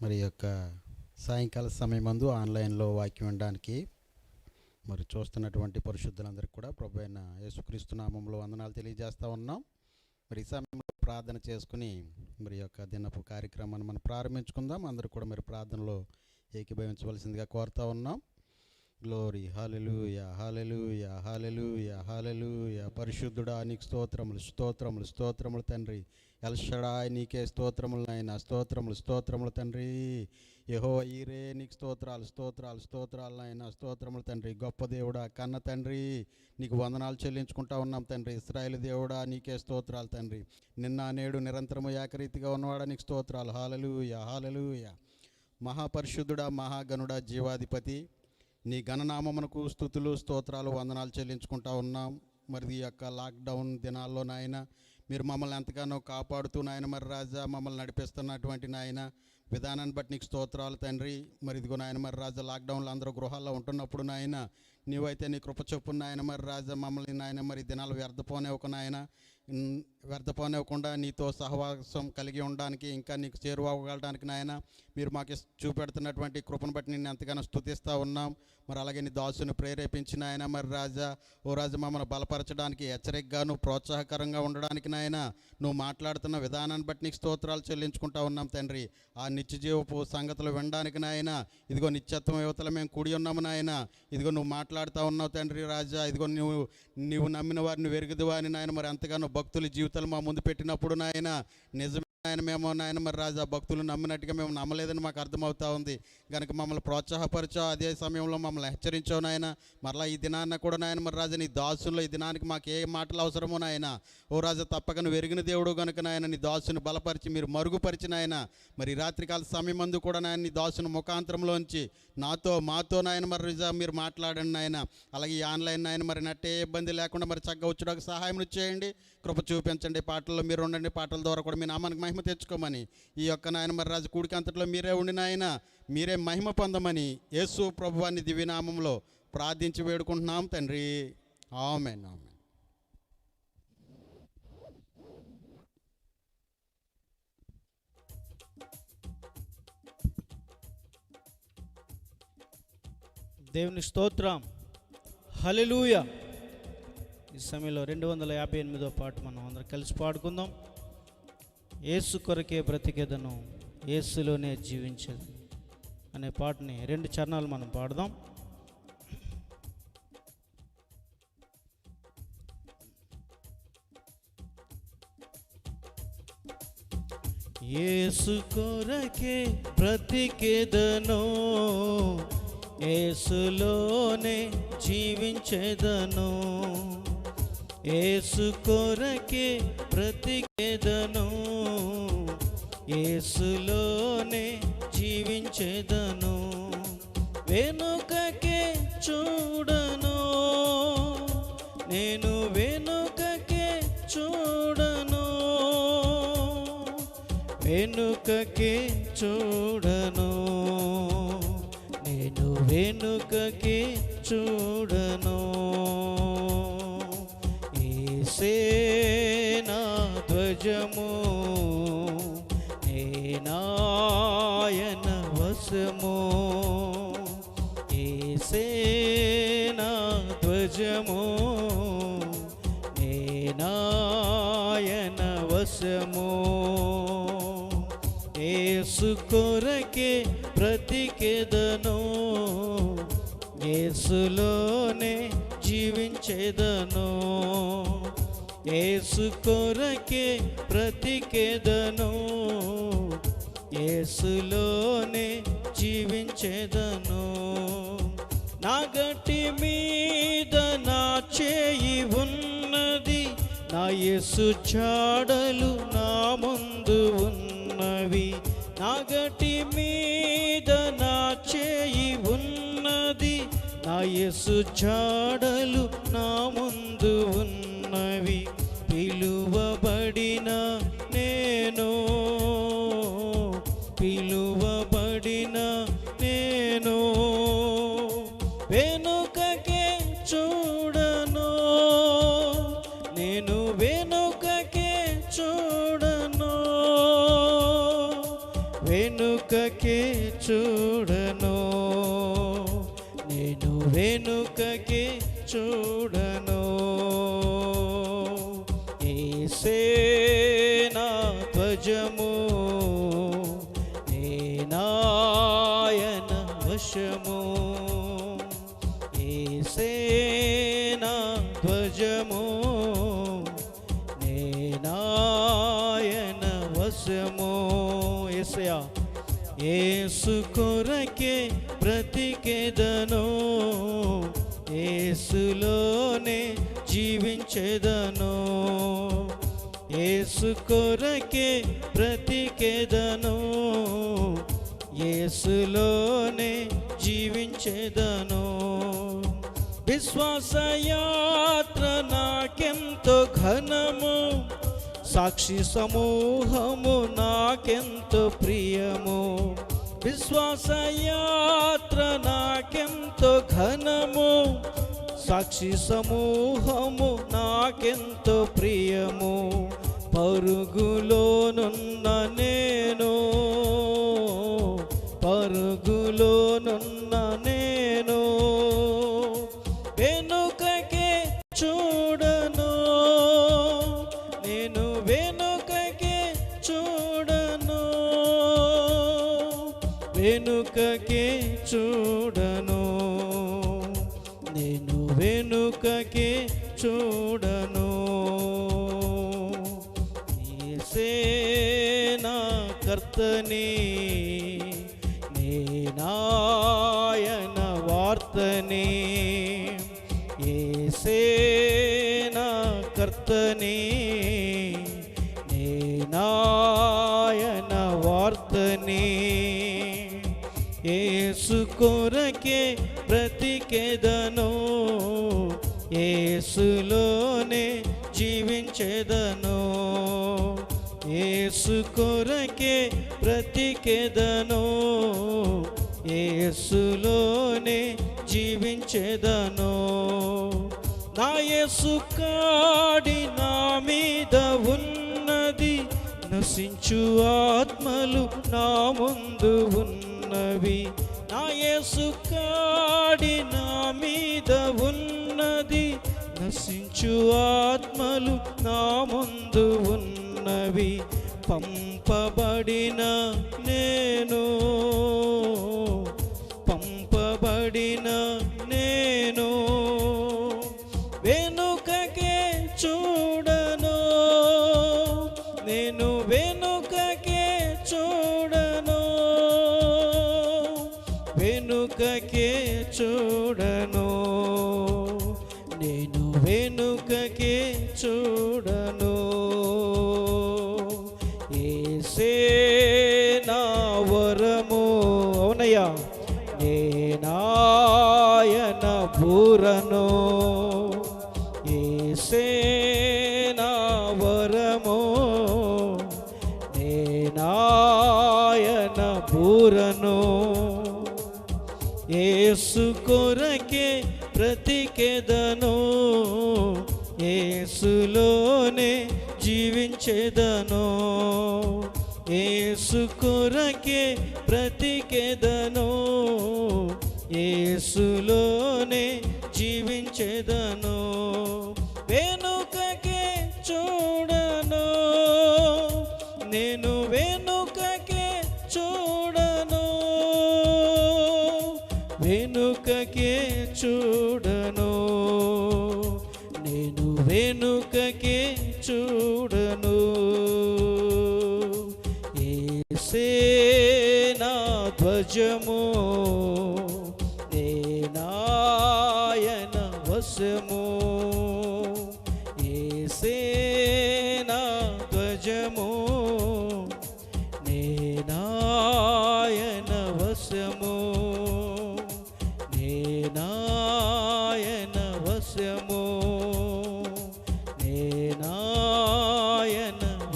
మరి యొక్క సాయంకాల సమయమందు ఆన్లైన్లో వాక్యం వినడానికి మరి చూస్తున్నటువంటి పరిశుద్ధులందరికీ కూడా ప్రభు అయిన యేసుక్రీస్తు నామంలో వందనాలు తెలియజేస్తూ ఉన్నాం. మరి ఈ సమయంలో ప్రార్థన చేసుకుని మరి యొక్క దినపు కార్యక్రమాన్ని మనం ప్రారంభించుకుందాం. అందరూ కూడా మరి ప్రార్థనలో ఏకీభవించవలసిందిగా కోరుతూ ఉన్నాం. గ్లోరీ హల్లెలూయా హల్లెలూయా హల్లెలూయా హల్లెలూయా. పరిశుద్ధుడా నీకు స్తోత్రములు స్తోత్రములు స్తోత్రములు తండ్రి. ఎల్షడాయ్ నీకే స్తోత్రములు నాయన, స్తోత్రములు స్తోత్రములు తండ్రి. యెహోవా ఈరే నీకు స్తోత్రాలు స్తోత్రాలు స్తోత్రాలు నాయన, స్తోత్రములు తండ్రి. గొప్ప దేవుడా కన్న తండ్రి నీకు వందనాలు చెల్లించుకుంటా ఉన్నాం తండ్రి. ఇశ్రాయేలు దేవుడా నీకే స్తోత్రాలు తండ్రి. నిన్న నేడు నిరంతరము ఏకరీతిగా ఉన్నవాడా నీకు స్తోత్రాలు. హల్లెలూయా హల్లెలూయా. మహాపరిశుద్ధుడా మహాగణుడా జీవాధిపతి నీ ఘననామమునకు స్తుతులు స్తోత్రాలు వందనాలు చెల్లించుకుంటా ఉన్నాం. మరి ఈ యొక్క లాక్డౌన్ దినాల్లో నాయన మీరు మమ్మల్ని ఎంతగానో కాపాడుతూ నాయన మరి రాజా మమ్మల్ని నడిపిస్తున్నటువంటి నాయన విధానాన్ని బట్టి నీకు స్తోత్రాలు తండ్రి. మరి ఇదిగో నాయన మరి రాజా లాక్డౌన్లో అందరూ గృహాల్లో ఉంటున్నప్పుడు నాయన నీవైతే నీ కృప చొప్పున నాయన మరి రాజా మమ్మల్ని నాయన మరి దినాలు వ్యర్థపోనివ్వక నాయన వ్యర్థపోనివ్వకుండా నీతో సహవాసం కలిగి ఉండడానికి ఇంకా నీకు చేరువవ్వగలడానికి నాయన మీరు మాకు చూపెడుతున్నటువంటి కృపను బట్టి నిన్ను ఎంతగానో స్తుతిస్తూ ఉన్నాం. మరి అలాగే నీ దాసుని ప్రేరేపించిన ఆయన మరి రాజా ఓ రాజు మమ్మల్ని బలపరచడానికి హెచ్చరికగాను ప్రోత్సాహకరంగా ఉండడానికి నాయన నువ్వు మాట్లాడుతున్న విధానాన్ని బట్టి నీకు స్తోత్రాలు చెల్లించుకుంటా ఉన్నాం తండ్రి. ఆ నిత్యజీవపు సంగతులు వినడానికి నాయన ఇదిగో నిత్యత్వం యువతలు మేము కూడి ఉన్నాము నాయన. ఇదిగో నువ్వు మాట్లాడుతూ ఉన్నావు తండ్రి రాజా. ఇదిగో నువ్వు నమ్మిన వారిని వెరుగుదువా అని నాయన మరి ఎంతగానో భక్తుల జీవితాలు మా ముందు పెట్టినప్పుడు నాయన నిజమే ఆయన మేము నాయన మరి రాజా భక్తులు నమ్మినట్టుగా మేము నమ్మలేదని మాకు అర్థమవుతా ఉంది కనుక మమ్మల్ని ప్రోత్సాహపరిచావు. అదే సమయంలో మమ్మల్ని హెచ్చరించావు నాయన. మరలా ఈ దినాన్న కూడా నాయన మరి రాజా నీ దాసుల్లో ఈ దినానికి మాకు ఏ మాటలు అవసరమో నాయన ఓ రాజా తప్పక నువ్వు ఎరిగిన దేవుడు కనుక నాయన నీ దాసుని బలపరిచి మీరు మరుగుపరిచిన ఆయన మరి రాత్రికాల సమయమందు కూడా నాయన నీ దాసుని ముఖాంతరంలోంచి మాతో నాయన మరి రాజా మీరు మాట్లాడండి నాయన. అలాగే ఈ ఆన్లైన్ నాయన మరి నట్టే ఇబ్బంది లేకుండా మరి చక్కగా వచ్చడానికి సహాయం చేయండి, కృప చూపించండి. పాటల్లో మీరు ఉండండి, పాటల ద్వారా కూడా మీ నామానికి మహిమ తెచ్చుకోమని ఈ యొక్క నాయన మరి రాజు కూడికి అంతట్లో మీరే ఉండి నాయన మీరే మహిమ పొందమని యేసు ప్రభువాని దివ్యనామంలో ప్రార్థించి వేడుకుంటున్నాం తండ్రి. ఆమేన్ ఆమేన్. దేవుని స్తోత్రం. హల్లెలూయా. ఈ సమయంలో 258వ పాట మనం అందరం కలిసి పాడుకుందాం. యేసు కొరకే బ్రతికేదను యేసులోనే జీవించేది అనే పాటని 2 చరణాలు మనం పాడదాం. యేసు కొరకే బ్రతికేదను యేసులోనే జీవించేదను, యేసు కొరకే బ్రతికేదను యేసులోనే జీవించేదను. వెనుకకే చూడను నేను, వెనుకకే చూడను, వెనుకకే చూడను నేను, వెనుకకే చూడను. యేసే నా ధ్వజము నేనాయన వశము, యేసే నా ధ్వజము నేనాయన వశము. యేసు కొరకే బ్రతికేదను యేసులోనే జీవించేదను, యేసు కొరకే బ్రతికేదను యేసులోనే జీవించేదను. నా గట్టి మీద నా చేయి ఉన్నది, నా యేసు జాడలు నా ముందు ఉన్నవి. నా గట్టి మీద నా చేయి ఉన్నది, నా యేసు జాడలు నా ముందు ఉన్నవి. పిలువబడిన నేను, పిలువబడిన నేను వెనుకకే చూడను, నేను వెనుకకే చూడను, వెనుకకి చూడను, నేను వెనుకకి చూడను. యేసే నా ధ్వజము, నేనాయన వశము. యేసే నా ధ్వజము, నేనాయన వశము. యేసయ్యా, యేసు కొరకే బ్రతికెదను, యేసులోనే జీవించెదను. యేసు కొరకే బ్రతికెదను, యేసులోనే జీవించెదను. విశ్వాసయాత్ర నాకెంతో ఘనము, సాక్షి సమూహము నాకెంతో ప్రియము. విశ్వాసయాత్ర నాకెంతో ఘనము, సాక్షి సమూహము నాకెంతో ప్రియము. పరుగులోనున్న నేను, పరుగులోనున్న నేను వెనుకకే చూడను, నేను వెనుకకే చూడను, వెనుకకే చూడను, నేను వెనుకకే చూడను. యేసే నా కర్తని, నేనాయన వార్తని. యేసే నా కర్తని, నేనాయన వార్తని. యేసు కొరకే బ్రతికెదను, యేసులోనే జీవించెదను. యేసు కొరకే బ్రతికెదను, యేసులోనే జీవించెదను. నా యేసు కాడి నా మీద ఉన్నది, నశించు ఆత్మలు నా ముందు ఉన్నవి. నా యేసు కాడి నా మీద ఉన్నది, నశించు ఆత్మలు నా ముందు ఉన్నవి. పంపబడిన నేను, పంపబడిన నేను వెనుకకే చూడను, నేను వెనుకకే చూడను, వెనుకకే చూడను, నేను వెనుకకే చూడను. యేసే నా వరము, అవునయ్యా, నేనాయన బూరను. యేసే నా వరము, నేనాయన బూరను. యేసు కొరకే బ్రతికెదను, యేసులోనే జీవించెదను. యేసు కొరకే బ్రతికెదను, యేసులోనే జీవించెదను. వెనుకకే చూడను, నేను వెనుకకే చూడను, వెనుకకే చూడను, నేను వెనుకకే చూడను. యేసే నా ధ్వజము, నేనాయన వశము. యేసే నా ధ్వజము, నేనాయన వశము, నేనాయన వశము, నేనాయన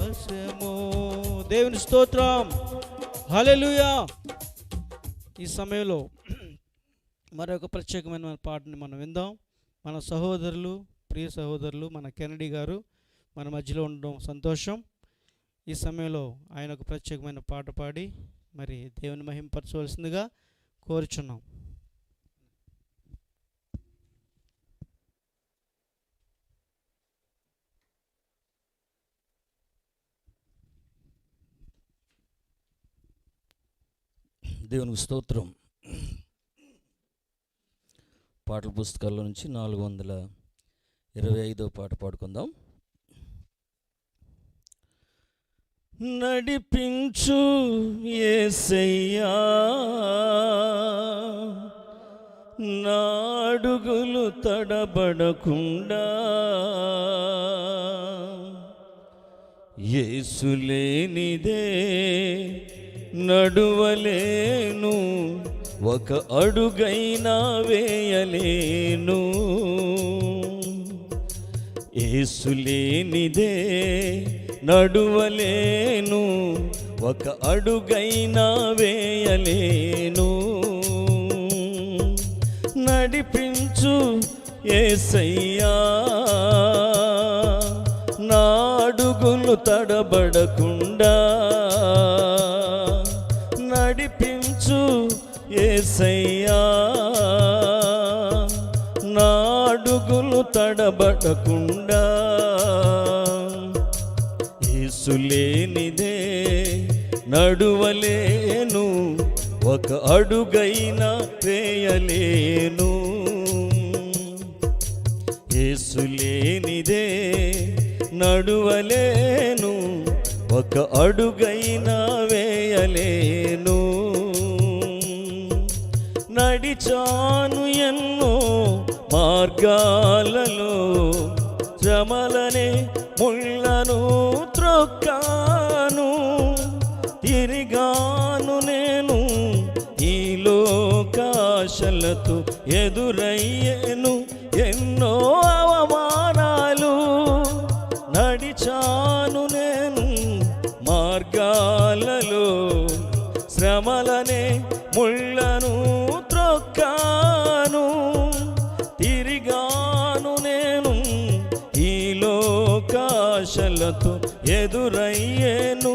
వశము. దేవుని స్తోత్రం, హల్లెలూయా. ఈ సమయంలో మరొక ప్రత్యేకమైన పాటని మనం విందాం. మన సహోదరులు, ప్రియ సహోదరులు, మన కెనడీ గారు మన మధ్యలో ఉండడం సంతోషం. ఈ సమయంలో ఆయన ఒక ప్రత్యేకమైన పాట పాడి మరి దేవుని మహింపరచవలసిందిగా కోరుచున్నాం. దేవునికి స్తోత్రం. పాటల పుస్తకాల్లో నుంచి 425వ పాట పాడుకుందాం. నడిపించు యేసయ్యా నా అడుగులు తడబడకుండా, యేసు లేనిదే నడువలేను, ఒక అడుగైనా వేయలేను. యేసు లేనిదే నడువలేను, ఒక అడుగైనా వేయలేను. నడిపించు యేసయ్యా నా అడుగులు తడబడకుండా, నడిపించు యేసయ్యా నా అడుగులు తడబడకుండా. యేసు లేనిదే నడువలేను, ఒక అడుగైనా వేయలేను. యేసు లేనిదే నడువలేను, ఒక అడుగైనా వేయలేను. నడిచాను ఎన్నో మార్గాలలో, శ్రమలనే ముళ్ళను త్రొక్కాను. తిరిగాను నేను ఈ లోకాశలతో, ఎదురయ్యేను ఎన్నో అవమానాలు. నడిచాను నేను మార్గాలలో, శ్రమలనే ముళ్ళను త్రొక్కాను. తిరిగాను నేను ఈ లోకాశలతో, ఎదురయ్యేను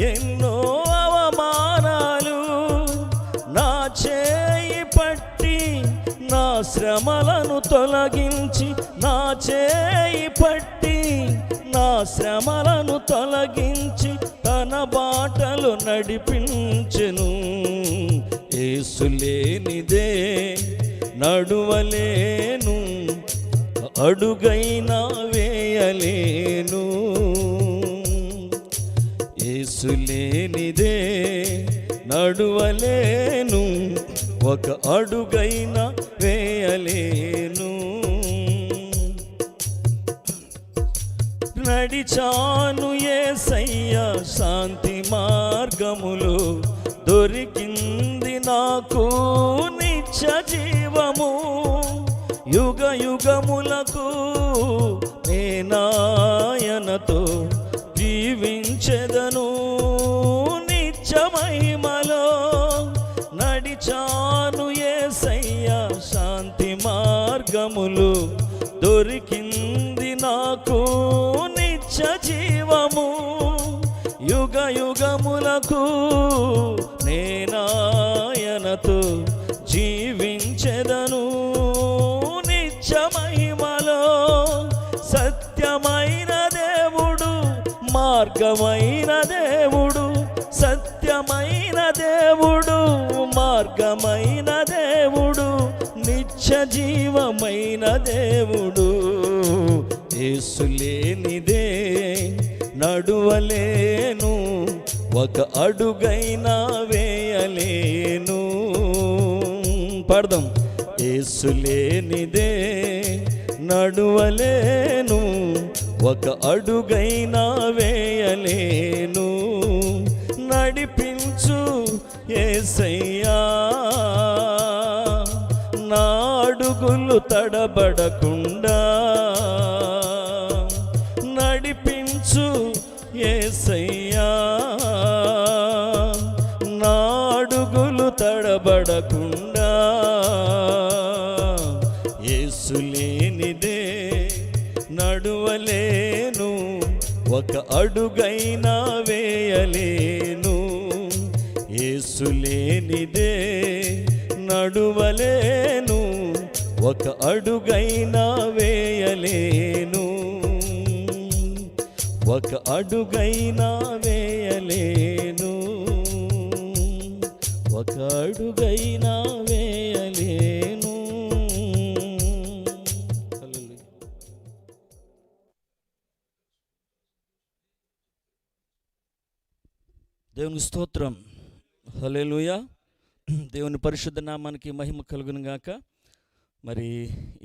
ఎన్నో అవమానాలు. నా చేయి పట్టి నా శ్రమలను తొలగించి, నా చేయి పట్టి నా శ్రమలను తొలగించి, తన బాటలు నడిపించెను. యేసు లేనిదే నడువలేను, అడుగైనా వేయలేను. యేసు లేనిదే నడువలేను, ఒక అడుగైనా వేయలేను. నడిచాను యేసయ్యా శాంతి మార్గములో, దొరికింది నాకు నిత్య జీవము. యుగ యుగములకు నేనాయనతో జీవించెదను నిత్య మహిమలో. నడిచాను యేసయ్యా శాంతి మార్గములు, దొరికింది నాకు నిత్య జీవము. యుగ యుగములకు నేనాయనతో జీవించెదను నిత్య మహిమలో. సత్యమైన దేవుడు, మార్గమైన దేవుడు, సత్యమైన దేవుడు, మార్గమైన దేవుడు, నిత్య జీవమైన దేవుడు. యేసు లేనిదే నడువలేను, ఒక అడుగైనా వేయలేను. పాడదాం. యేసు లేనిదే నడువలేను, ఒక అడుగైనా వేయలేను. నడిపించు యేసయ్యా నా అడుగులు తడబడకుండా, నడిపించు యేసయ్యా నా అడుగులు తడబడకుండా. యేసు లేనిదే నడువలేను, ఒక అడుగైనా వేయలేను. యేసు యేసు లేనిదే నడువలేను, ఒక అడుగైనా వేయలేను, ఒక అడుగైనా వేయలేను, ఒక అడుగైనా వేయలేను. దేవునికి స్తోత్రం. హల్లెలూయా. దేవుని పరిశుద్ధ నామానికి మహిమ కలుగును గాక. మరి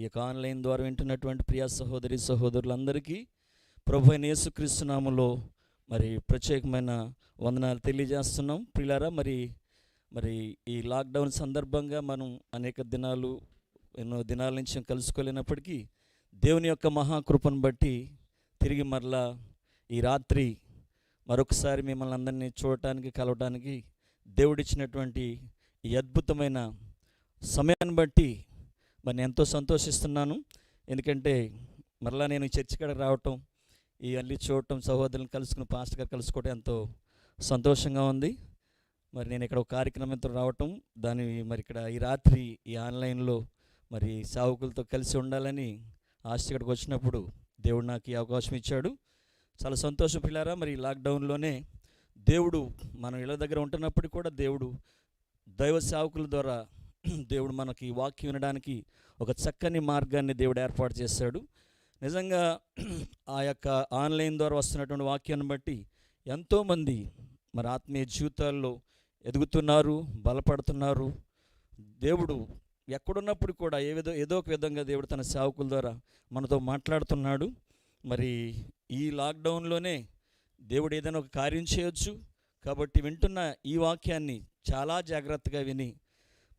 ఈ యొక్క ఆన్లైన్ ద్వారా వింటున్నటువంటి ప్రియ సహోదరి సహోదరులందరికీ ప్రభు అయిన యేసుక్రీస్తు నామములో మరి ప్రత్యేకమైన వందనాలు తెలియజేస్తున్నాం. ప్రియులారా, మరి ఈ లాక్డౌన్ సందర్భంగా మనం అనేక దినాలు, ఎన్నో దినాల నుంచి కలుసుకోలేనప్పటికీ దేవుని యొక్క మహాకృపను బట్టి తిరిగి మరలా ఈ రాత్రి మరొకసారి మిమ్మల్ని అందరినీ చూడటానికి, కలవటానికి దేవుడిచ్చినటువంటి ఈ అద్భుతమైన సమయాన్ని బట్టి మరి నేను ఎంతో సంతోషిస్తున్నాను. ఎందుకంటే మరలా నేను చర్చి కాడకు రావటం, ఈ అల్లి చూడటం, సహోదరులను కలుసుకుని పాస్టర్ గారు కలుసుకోవటం ఎంతో సంతోషంగా ఉంది. మరి నేను ఇక్కడ ఒక కార్యక్రమంతో రావటం, మరి ఇక్కడ ఈ రాత్రి ఈ ఆన్లైన్లో మరి సేవకులతో కలిసి ఉండాలని ఆశ ఇక్కడికి వచ్చినప్పుడు దేవుడు నాకు ఈ అవకాశం ఇచ్చాడు. చాలా సంతోషం పిల్లారా. మరి లాక్డౌన్లోనే దేవుడు మనం ఇళ్ళ దగ్గర ఉంటున్నప్పుడు కూడా దేవుడు దైవ సేవకుల ద్వారా దేవుడు మనకి వాక్యం వినడానికి ఒక చక్కని మార్గాన్ని దేవుడు ఏర్పాటు చేశాడు. నిజంగా ఆ యొక్క ఆన్లైన్ ద్వారా వస్తున్నటువంటి వాక్యాన్ని బట్టి ఎంతోమంది మరి ఆత్మీయ జీవితాల్లో ఎదుగుతున్నారు, బలపడుతున్నారు. దేవుడు ఎక్కడున్నప్పుడు కూడా ఏదో ఒక విధంగా దేవుడు తన సేవకుల ద్వారా మనతో మాట్లాడుతున్నాడు. మరి ఈ లాక్డౌన్లోనే దేవుడు ఏదైనా ఒక కార్యం చేయొచ్చు. కాబట్టి వింటున్న ఈ వాక్యాన్ని చాలా జాగ్రత్తగా విని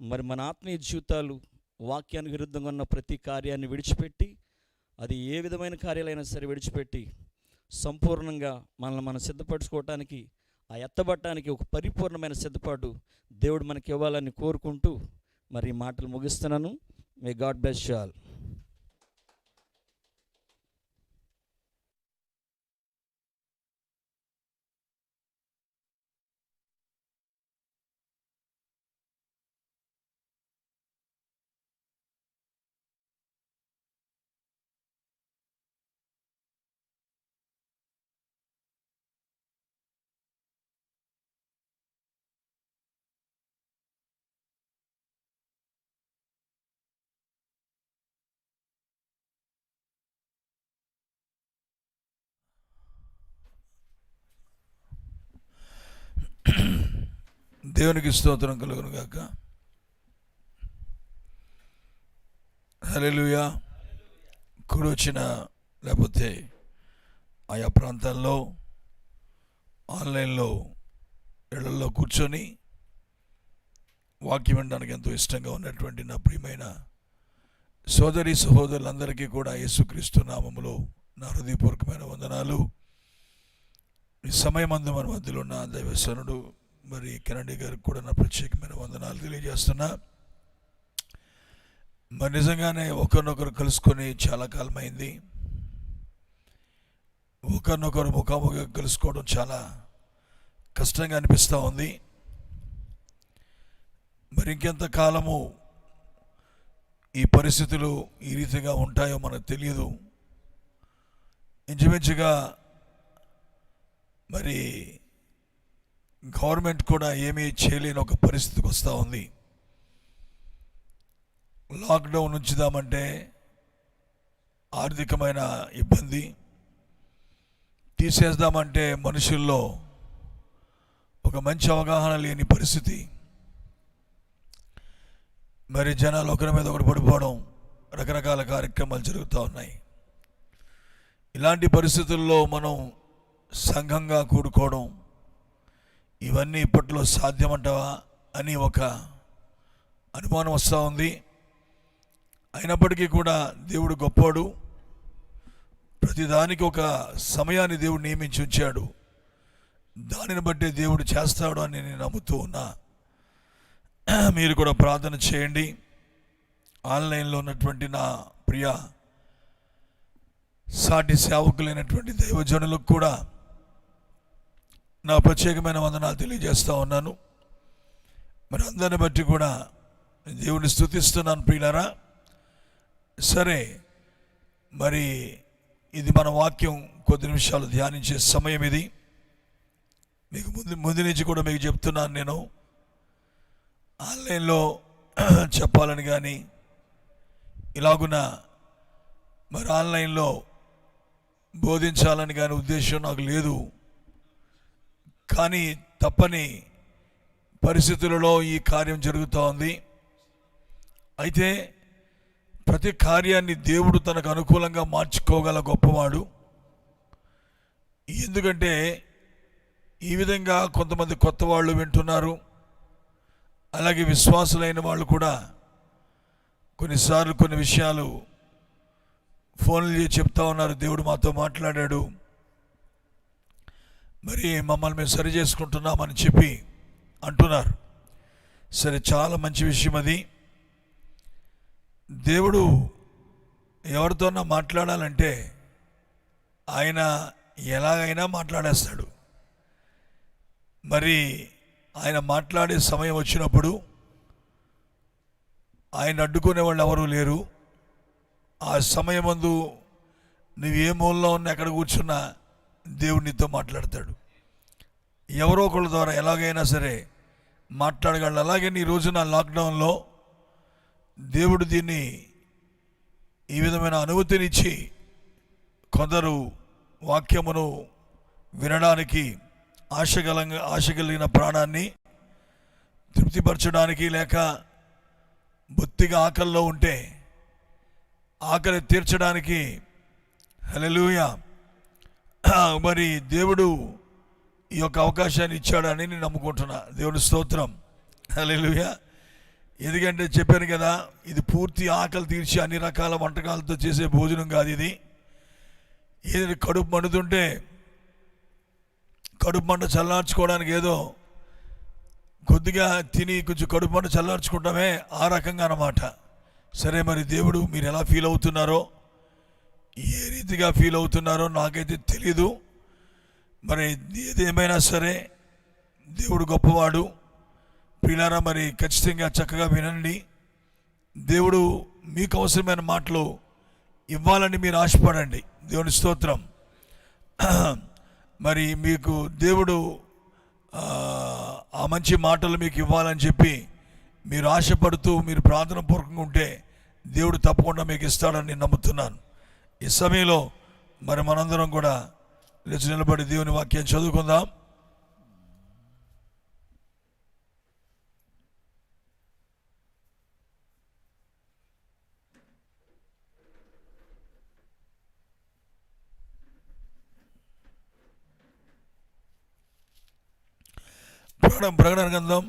మరి మన ఆత్మీయ జీవితాలు వాక్యానికి విరుద్ధంగా ఉన్న ప్రతి కార్యాన్ని విడిచిపెట్టి, అది ఏ విధమైన కార్యాలైనా సరే విడిచిపెట్టి సంపూర్ణంగా మనల్ని మనం సిద్ధపరచుకోవటానికి, ఆ ఎత్తబడటానికి ఒక పరిపూర్ణమైన సిద్ధపాటు దేవుడు మనకి ఇవ్వాలని కోరుకుంటూ మరి మాటలు ముగిస్తున్నాను. May God bless you all. దేవునికి స్తోత్రం కలుగును గాక. హల్లెలూయా. కూడి వచ్చిన లేకపోతే ఆయా ప్రాంతాల్లో ఆన్లైన్లో ఇళ్లలో కూర్చొని వాక్యం వినడానికి ఎంతో ఇష్టంగా ఉన్నటువంటి నా ప్రియమైన సోదరి సహోదరులందరికీ కూడా యేసుక్రీస్తు నామములో నా హృదయపూర్వకమైన వందనాలు. ఈ సమయమందు మన మధ్యలో ఉన్న దైవసనుడు మరి కెనడీ గారికి కూడా నా ప్రత్యేకమైన వందనాలు తెలియజేస్తున్నా. మరి నిజంగానే ఒకరినొకరు కలుసుకొని చాలా కాలమైంది. ఒకరినొకరు ముఖాముఖిగా కలుసుకోవడం చాలా కష్టంగా అనిపిస్తూ ఉంది. మరి ఇంకెంత కాలము ఈ పరిస్థితులు ఈ రీతిగా ఉంటాయో మనకు తెలియదు. ఇంచుమించుగా మరి గవర్నమెంట్ కూడా ఏమీ చేయలేని ఒక పరిస్థితికి వస్తూ ఉంది. లాక్డౌన్ ఉంచుదామంటే ఆర్థికమైన ఇబ్బంది, తీసేద్దామంటే మనుషుల్లో ఒక మంచి అవగాహన లేని పరిస్థితి. మరి జనాలు ఒకరి మీద ఒకరు పడిపోవడం, రకరకాల కార్యక్రమాలు జరుగుతూ ఉన్నాయి. ఇలాంటి పరిస్థితుల్లో మనం సంఘంగా కూడుకోవడం, ఇవన్నీ ఇప్పట్లో సాధ్యమంటావా అని ఒక అనుమానం వస్తూ ఉంది. అయినప్పటికీ కూడా దేవుడు గొప్పవాడు. ప్రతిదానికి ఒక సమయాన్ని దేవుడు నియమించి ఉంచాడు. దానిని బట్టి దేవుడు చేస్తాడు అని నేను నమ్ముతూ ఉన్నా. మీరు కూడా ప్రార్థన చేయండి. ఆన్లైన్లో ఉన్నటువంటి నా ప్రియ సాటి సేవకులైనటువంటి దైవజనులకు కూడా నా ప్రత్యేకమైన వందనాలు తెలియజేస్తూ ఉన్నాను. మరి అందరిని బట్టి కూడా దేవుని స్తుతిస్తున్నాను ప్రియులారా. సరే, మరి ఇది మన వాక్యం కొద్ది నిమిషాలు ధ్యానించే సమయం ఇది. మీకు ముందు నుంచి కూడా మీకు చెప్తున్నాను, నేను ఆన్లైన్లో చెప్పాలని కానీ ఇలాగున మరి ఆన్లైన్లో బోధించాలని కానీ ఉద్దేశం నాకు లేదు. కానీ తప్పని పరిస్థితులలో ఈ కార్యం జరుగుతూ ఉంది. అయితే ప్రతి కార్యాన్ని దేవుడు తనకు అనుకూలంగా మార్చుకోగల గొప్పవాడు. ఎందుకంటే ఈ విధంగా కొంతమంది కొత్త వాళ్ళు వింటున్నారు, అలాగే విశ్వాసులైన వాళ్ళు కూడా కొన్నిసార్లు కొన్ని విషయాలు ఫోన్లు చేసి చెప్తా ఉన్నారు, దేవుడు మాతో మాట్లాడాడు, మరి మమ్మల్ని మేము సరి చేసుకుంటున్నామని చెప్పి అంటున్నారు. సరే, చాలా మంచి విషయం అది. దేవుడు ఎవరితోన్నా మాట్లాడాలంటే ఆయన ఎలాగైనా మాట్లాడేస్తాడు. మరి ఆయన మాట్లాడే సమయం వచ్చినప్పుడు ఆయన అడ్డుకునే వాళ్ళు ఎవరూ లేరు. ఆ సమయమందు నువ్వు ఏ మూలలో ఉన్నా ఎక్కడ కూర్చున్నా దేవుడు నీతో మాట్లాడతాడు. ఎవరో ఒకళ్ళ ద్వారా ఎలాగైనా సరే మాట్లాడగలడు. అలాగే ఈ రోజున లాక్డౌన్లో దేవుడు దీన్ని ఈ విధమైన అనుమతినిచ్చి కొందరు వాక్యమును వినడానికి ఆశ కలిగిన ప్రాణాన్ని తృప్తిపరచడానికి, లేక బొత్తిగా ఆకలిలో ఉంటే ఆకలి తీర్చడానికి, హల్లెలూయా, మరి దేవుడు ఈ యొక్క అవకాశాన్ని ఇచ్చాడని నేను నమ్ముకుంటున్నా. దేవుని స్తోత్రం, హల్లెలూయా. ఎందుకంటే చెప్పాను కదా, ఇది పూర్తి ఆకలి తీర్చి అన్ని రకాల వంటకాలతో చేసే భోజనం కాదు ఇది. ఏది కడుపు మండుతుంటే కడుపు మంట చల్లార్చుకోవడానికి ఏదో కొద్దిగా తిని కొంచెం కడుపు మంట చల్లార్చుకుంటామే, ఆ రకంగా అన్నమాట. సరే, మరి దేవుడు మీరు ఎలా ఫీల్ అవుతున్నారో, ఏ రీతిగా ఫీల్ అవుతున్నారో నాకైతే తెలీదు. మరి ఏదేమైనా సరే దేవుడు గొప్పవాడు ప్రియులారా. మరి ఖచ్చితంగా చక్కగా వినండి. దేవుడు మీకు అవసరమైన మాటలు ఇవ్వాలని మీరు ఆశపడండి. దేవుని స్తోత్రం. మరి మీకు దేవుడు ఆ మంచి మాటలు మీకు ఇవ్వాలని చెప్పి మీరు ఆశపడుతూ మీరు ప్రార్థన పూర్వకంగా ఉంటే దేవుడు తప్పకుండా మీకు ఇస్తాడని నేను నమ్ముతున్నాను. ఈ సమయంలో మరి మనందరం కూడా లేచి నిలబడి దేవుని వాక్యం చదువుకుందాం. ప్రకటన గ్రంథం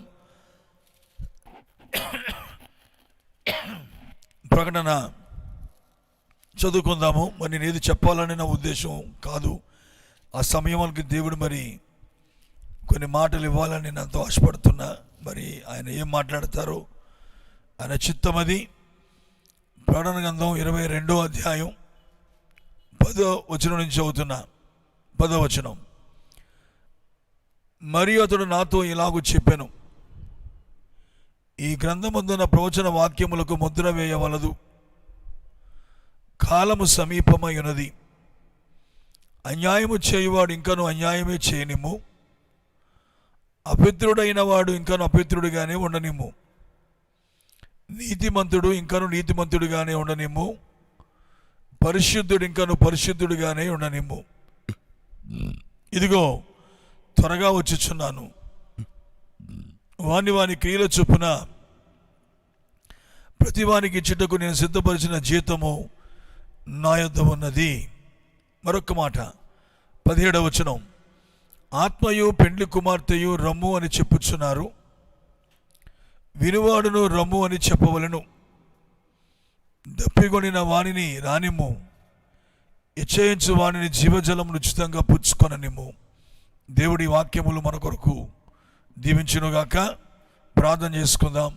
ప్రకటన చదువుకుందాము. మరి నేను ఏది చెప్పాలని నా ఉద్దేశం కాదు. ఆ సమయానికి దేవుడు మరి కొన్ని మాటలు ఇవ్వాలని నేను ఎంతో ఆశపడుతున్నా. మరి ఆయన ఏం మాట్లాడతారో ఆయన చిత్తం అది. ప్రకటన గ్రంథం 22వ అధ్యాయం 10వ వచనం నుంచి చదువుతున్నా. 10వ వచనం. మరియు అతడు నాతో ఇలాగూ చెప్పాను, ఈ గ్రంథమందున ప్రవచన వాక్యములకు ముద్ర వేయవలదు, కాలము సమీపమై ఉన్నది. అన్యాయము చేయువాడు ఇంకను అన్యాయమే చేయనిమ్ము, అపవిత్రుడైన వాడు ఇంకను అపవిత్రుడిగానే ఉండనిమ్ము, నీతిమంతుడు ఇంకను నీతిమంతుడిగానే ఉండనిమ్ము, పరిశుద్ధుడు ఇంకను పరిశుద్ధుడిగానే ఉండనిమ్ము. ఇదిగో త్వరగా వచ్చుచున్నాను, వాని క్రియల చొప్పున ప్రతి వానికి ఇచ్చుటకు నేను సిద్ధపరిచిన జీతము నా యొద్ద ఉన్నది. మరొక మాట, 17వ వచనం. ఆత్మయు పెండ్లి కుమార్తెయు రమ్ము అని చెప్పుచున్నారు, వినువాడును రమ్ము అని చెప్పవలను. దప్పికొనిన వానిని రానిమ్ము, ఇచ్చయించు వానిని జీవజలమును ఉచితంగా పుచ్చుకొననిమ్ము. దేవుడి వాక్యములు మన కొరకు దీవించునుగాక. ప్రార్థన చేసుకుందాం.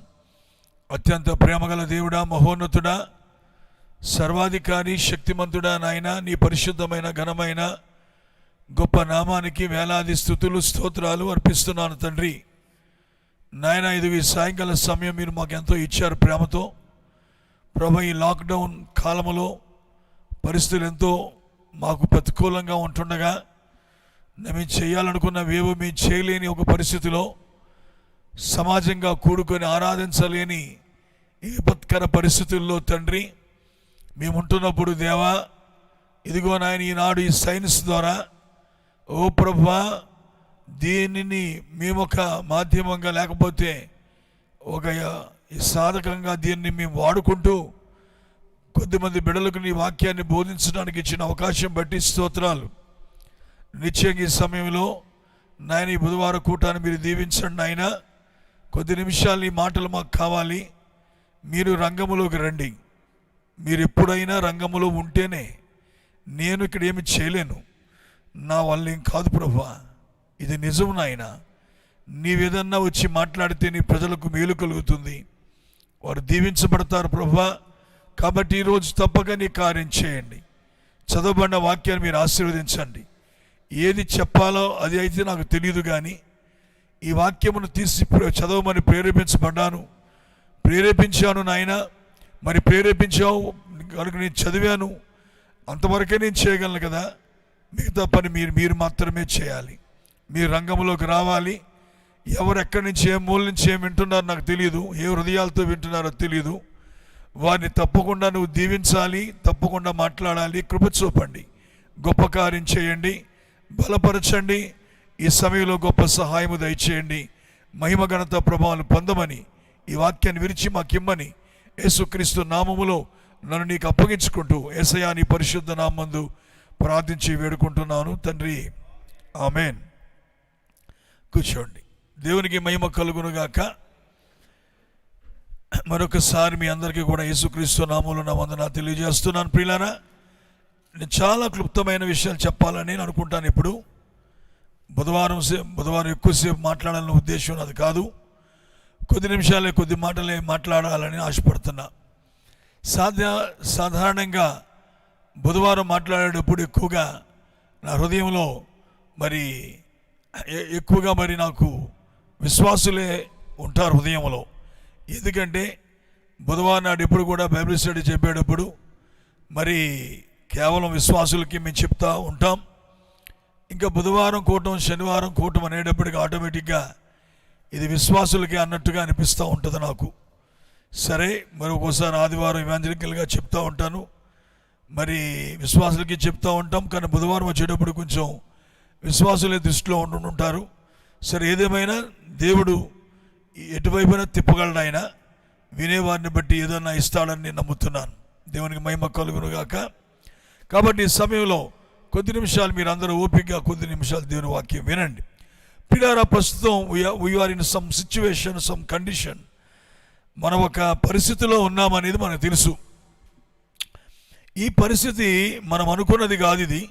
అత్యంత ప్రేమగల దేవుడా, మహోన్నతుడా, సర్వాధికారి, శక్తిమంతుడా, నాయన నీ పరిశుద్ధమైన ఘనమైన గొప్ప నామానికి వేలాది స్తుతులు స్తోత్రాలు అర్పిస్తున్నాను తండ్రి. నాయన ఇది ఈ సాయంకాల సమయం మీరు మాకు ఎంతో ఇచ్చారు ప్రేమతో. ప్రభు, ఈ లాక్డౌన్ కాలంలో పరిస్థితులు ఎంతో మాకు ప్రతికూలంగా ఉంటుండగా మేము చేయాలనుకున్నవేవో మేము చేయలేని ఒక పరిస్థితిలో, సమాజంగా కూడుకొని ఆరాధించలేని ఈ విపత్కర పరిస్థితుల్లో తండ్రి మేము ఉంటున్నప్పుడు దేవా, ఇదిగో నాయన ఈనాడు ఈ సైన్స్ ద్వారా ఓ ప్రభువా, దీనిని మేము ఒక మాధ్యమంగా లేకపోతే ఒక సాధకంగా దీన్ని మేము వాడుకుంటూ కొద్దిమంది బిడ్డలకు నీ వాక్యాన్ని బోధించడానికి ఇచ్చిన అవకాశం బట్టి స్తోత్రాలు. నిత్యంగా ఈ సమయంలో నాయన ఈ బుధవార కూటాన్ని మీరు దీవించండి. ఆయన కొద్ది నిమిషాలు ఈ మాటలు మాకు కావాలి. మీరు రంగంలోకి రండి. మీరు ఎప్పుడైనా రంగంలో ఉంటేనే, నేను ఇక్కడ ఏమి చేయలేను, నా వల్ల ఏం కాదు ప్రభువా, ఇది నిజం నాయన. నీవేదన్నా వచ్చి మాట్లాడితే నీ ప్రజలకు మేలు కలుగుతుంది, వారు దీవించబడతారు ప్రభువా. కాబట్టి ఈరోజు తప్పక నీ కార్యం చేయండి. చదవబడిన వాక్యాన్ని మీరు ఆశీర్వదించండి. ఏది చెప్పాలో అది అయితే నాకు తెలియదు, కానీ ఈ వాక్యమును తీసి చదవమని ప్రేరేపించాను నాయన. మరి ప్రేరేపించావు కనుక నేను చదివాను, అంతవరకే నేను చేయగలను కదా. మిగతా పని మీరు మాత్రమే చేయాలి. మీరు రంగంలోకి రావాలి. ఎవరు ఎక్కడి నుంచి ఏ మూల నుంచి ఏం వింటున్నారో నాకు తెలియదు, ఏ హృదయాలతో వింటున్నారో తెలియదు. వారిని తప్పకుండా నువ్వు దీవించాలి, తప్పకుండా మాట్లాడాలి. కృప చూపండి, గొప్ప కార్యం చేయండి, బలపరచండి. ఈ సమయంలో గొప్ప సహాయము దయచేయండి. మహిమ ఘనత ప్రభావాలు పొందమని ఈ వాక్యాన్ని విరిచి మాకిమ్మని యేసుక్రీస్తు నామములో నన్ను నీకు అప్పగించుకుంటూ యేసయ్యా నీ పరిశుద్ధ నామందు ప్రార్థించి వేడుకుంటున్నాను తండ్రి, ఆమేన్. కూర్చోండి. దేవునికి మహిమ కలుగునుగాక. మరొకసారి మీ అందరికీ కూడా యేసుక్రీస్తు నామములో నా వందనాలు తెలియజేస్తున్నాను. ప్రియులారా, నేను చాలా క్లుప్తమైన విషయాలు చెప్పాలని నేను అనుకుంటాను. ఇప్పుడు బుధవారం ఎక్కువసేపు మాట్లాడాలనే ఉద్దేశం అది కాదు. కొద్ది నిమిషాలే, కొద్ది మాటలే మాట్లాడాలని ఆశపడుతున్నా. సాధారణంగా బుధవారం మాట్లాడేటప్పుడు ఎక్కువగా నా హృదయంలో ఎక్కువగా నాకు విశ్వాసులే ఉంటారు హృదయంలో. ఎందుకంటే బుధవారం నాడు ఎప్పుడు కూడా బైబిల్ స్టడీ చెప్పేటప్పుడు కేవలం విశ్వాసులకి మేము చెప్తూ ఉంటాం. ఇంకా బుధవారం కూటం, శనివారం కూటం అనేటప్పటికీ ఆటోమేటిక్గా ఇది విశ్వాసులకి అన్నట్టుగా అనిపిస్తూ ఉంటుంది నాకు. సరే, ఒక్కోసారి ఆదివారం ఇవాంజలికల్గా చెప్తూ ఉంటాను, విశ్వాసులకి చెప్తూ ఉంటాం. కానీ బుధవారం వచ్చేటప్పుడు కొంచెం విశ్వాసులే దృష్టిలో ఉంటుంటారు. సరే, ఏదేమైనా దేవుడు ఎటువైపున తిప్పగలడు. ఆయన వినేవారిని బట్టి ఏదన్నా ఇస్తాడని నేను నమ్ముతున్నాను. దేవునికి మహిమ కలుగునుగాక. కాబట్టి ఈ సమయంలో కొద్ది నిమిషాలు మీరు అందరూ ఓపికగా కొద్ది నిమిషాలు దేవుని వాక్యం వినండి. పిల్లారా, ప్రస్తుతం we are in some situation, some condition. మనం ఒక పరిస్థితిలో ఉన్నామనేది మనకు తెలుసు. ఈ పరిస్థితి మనం అనుకున్నది కాదు. ఇది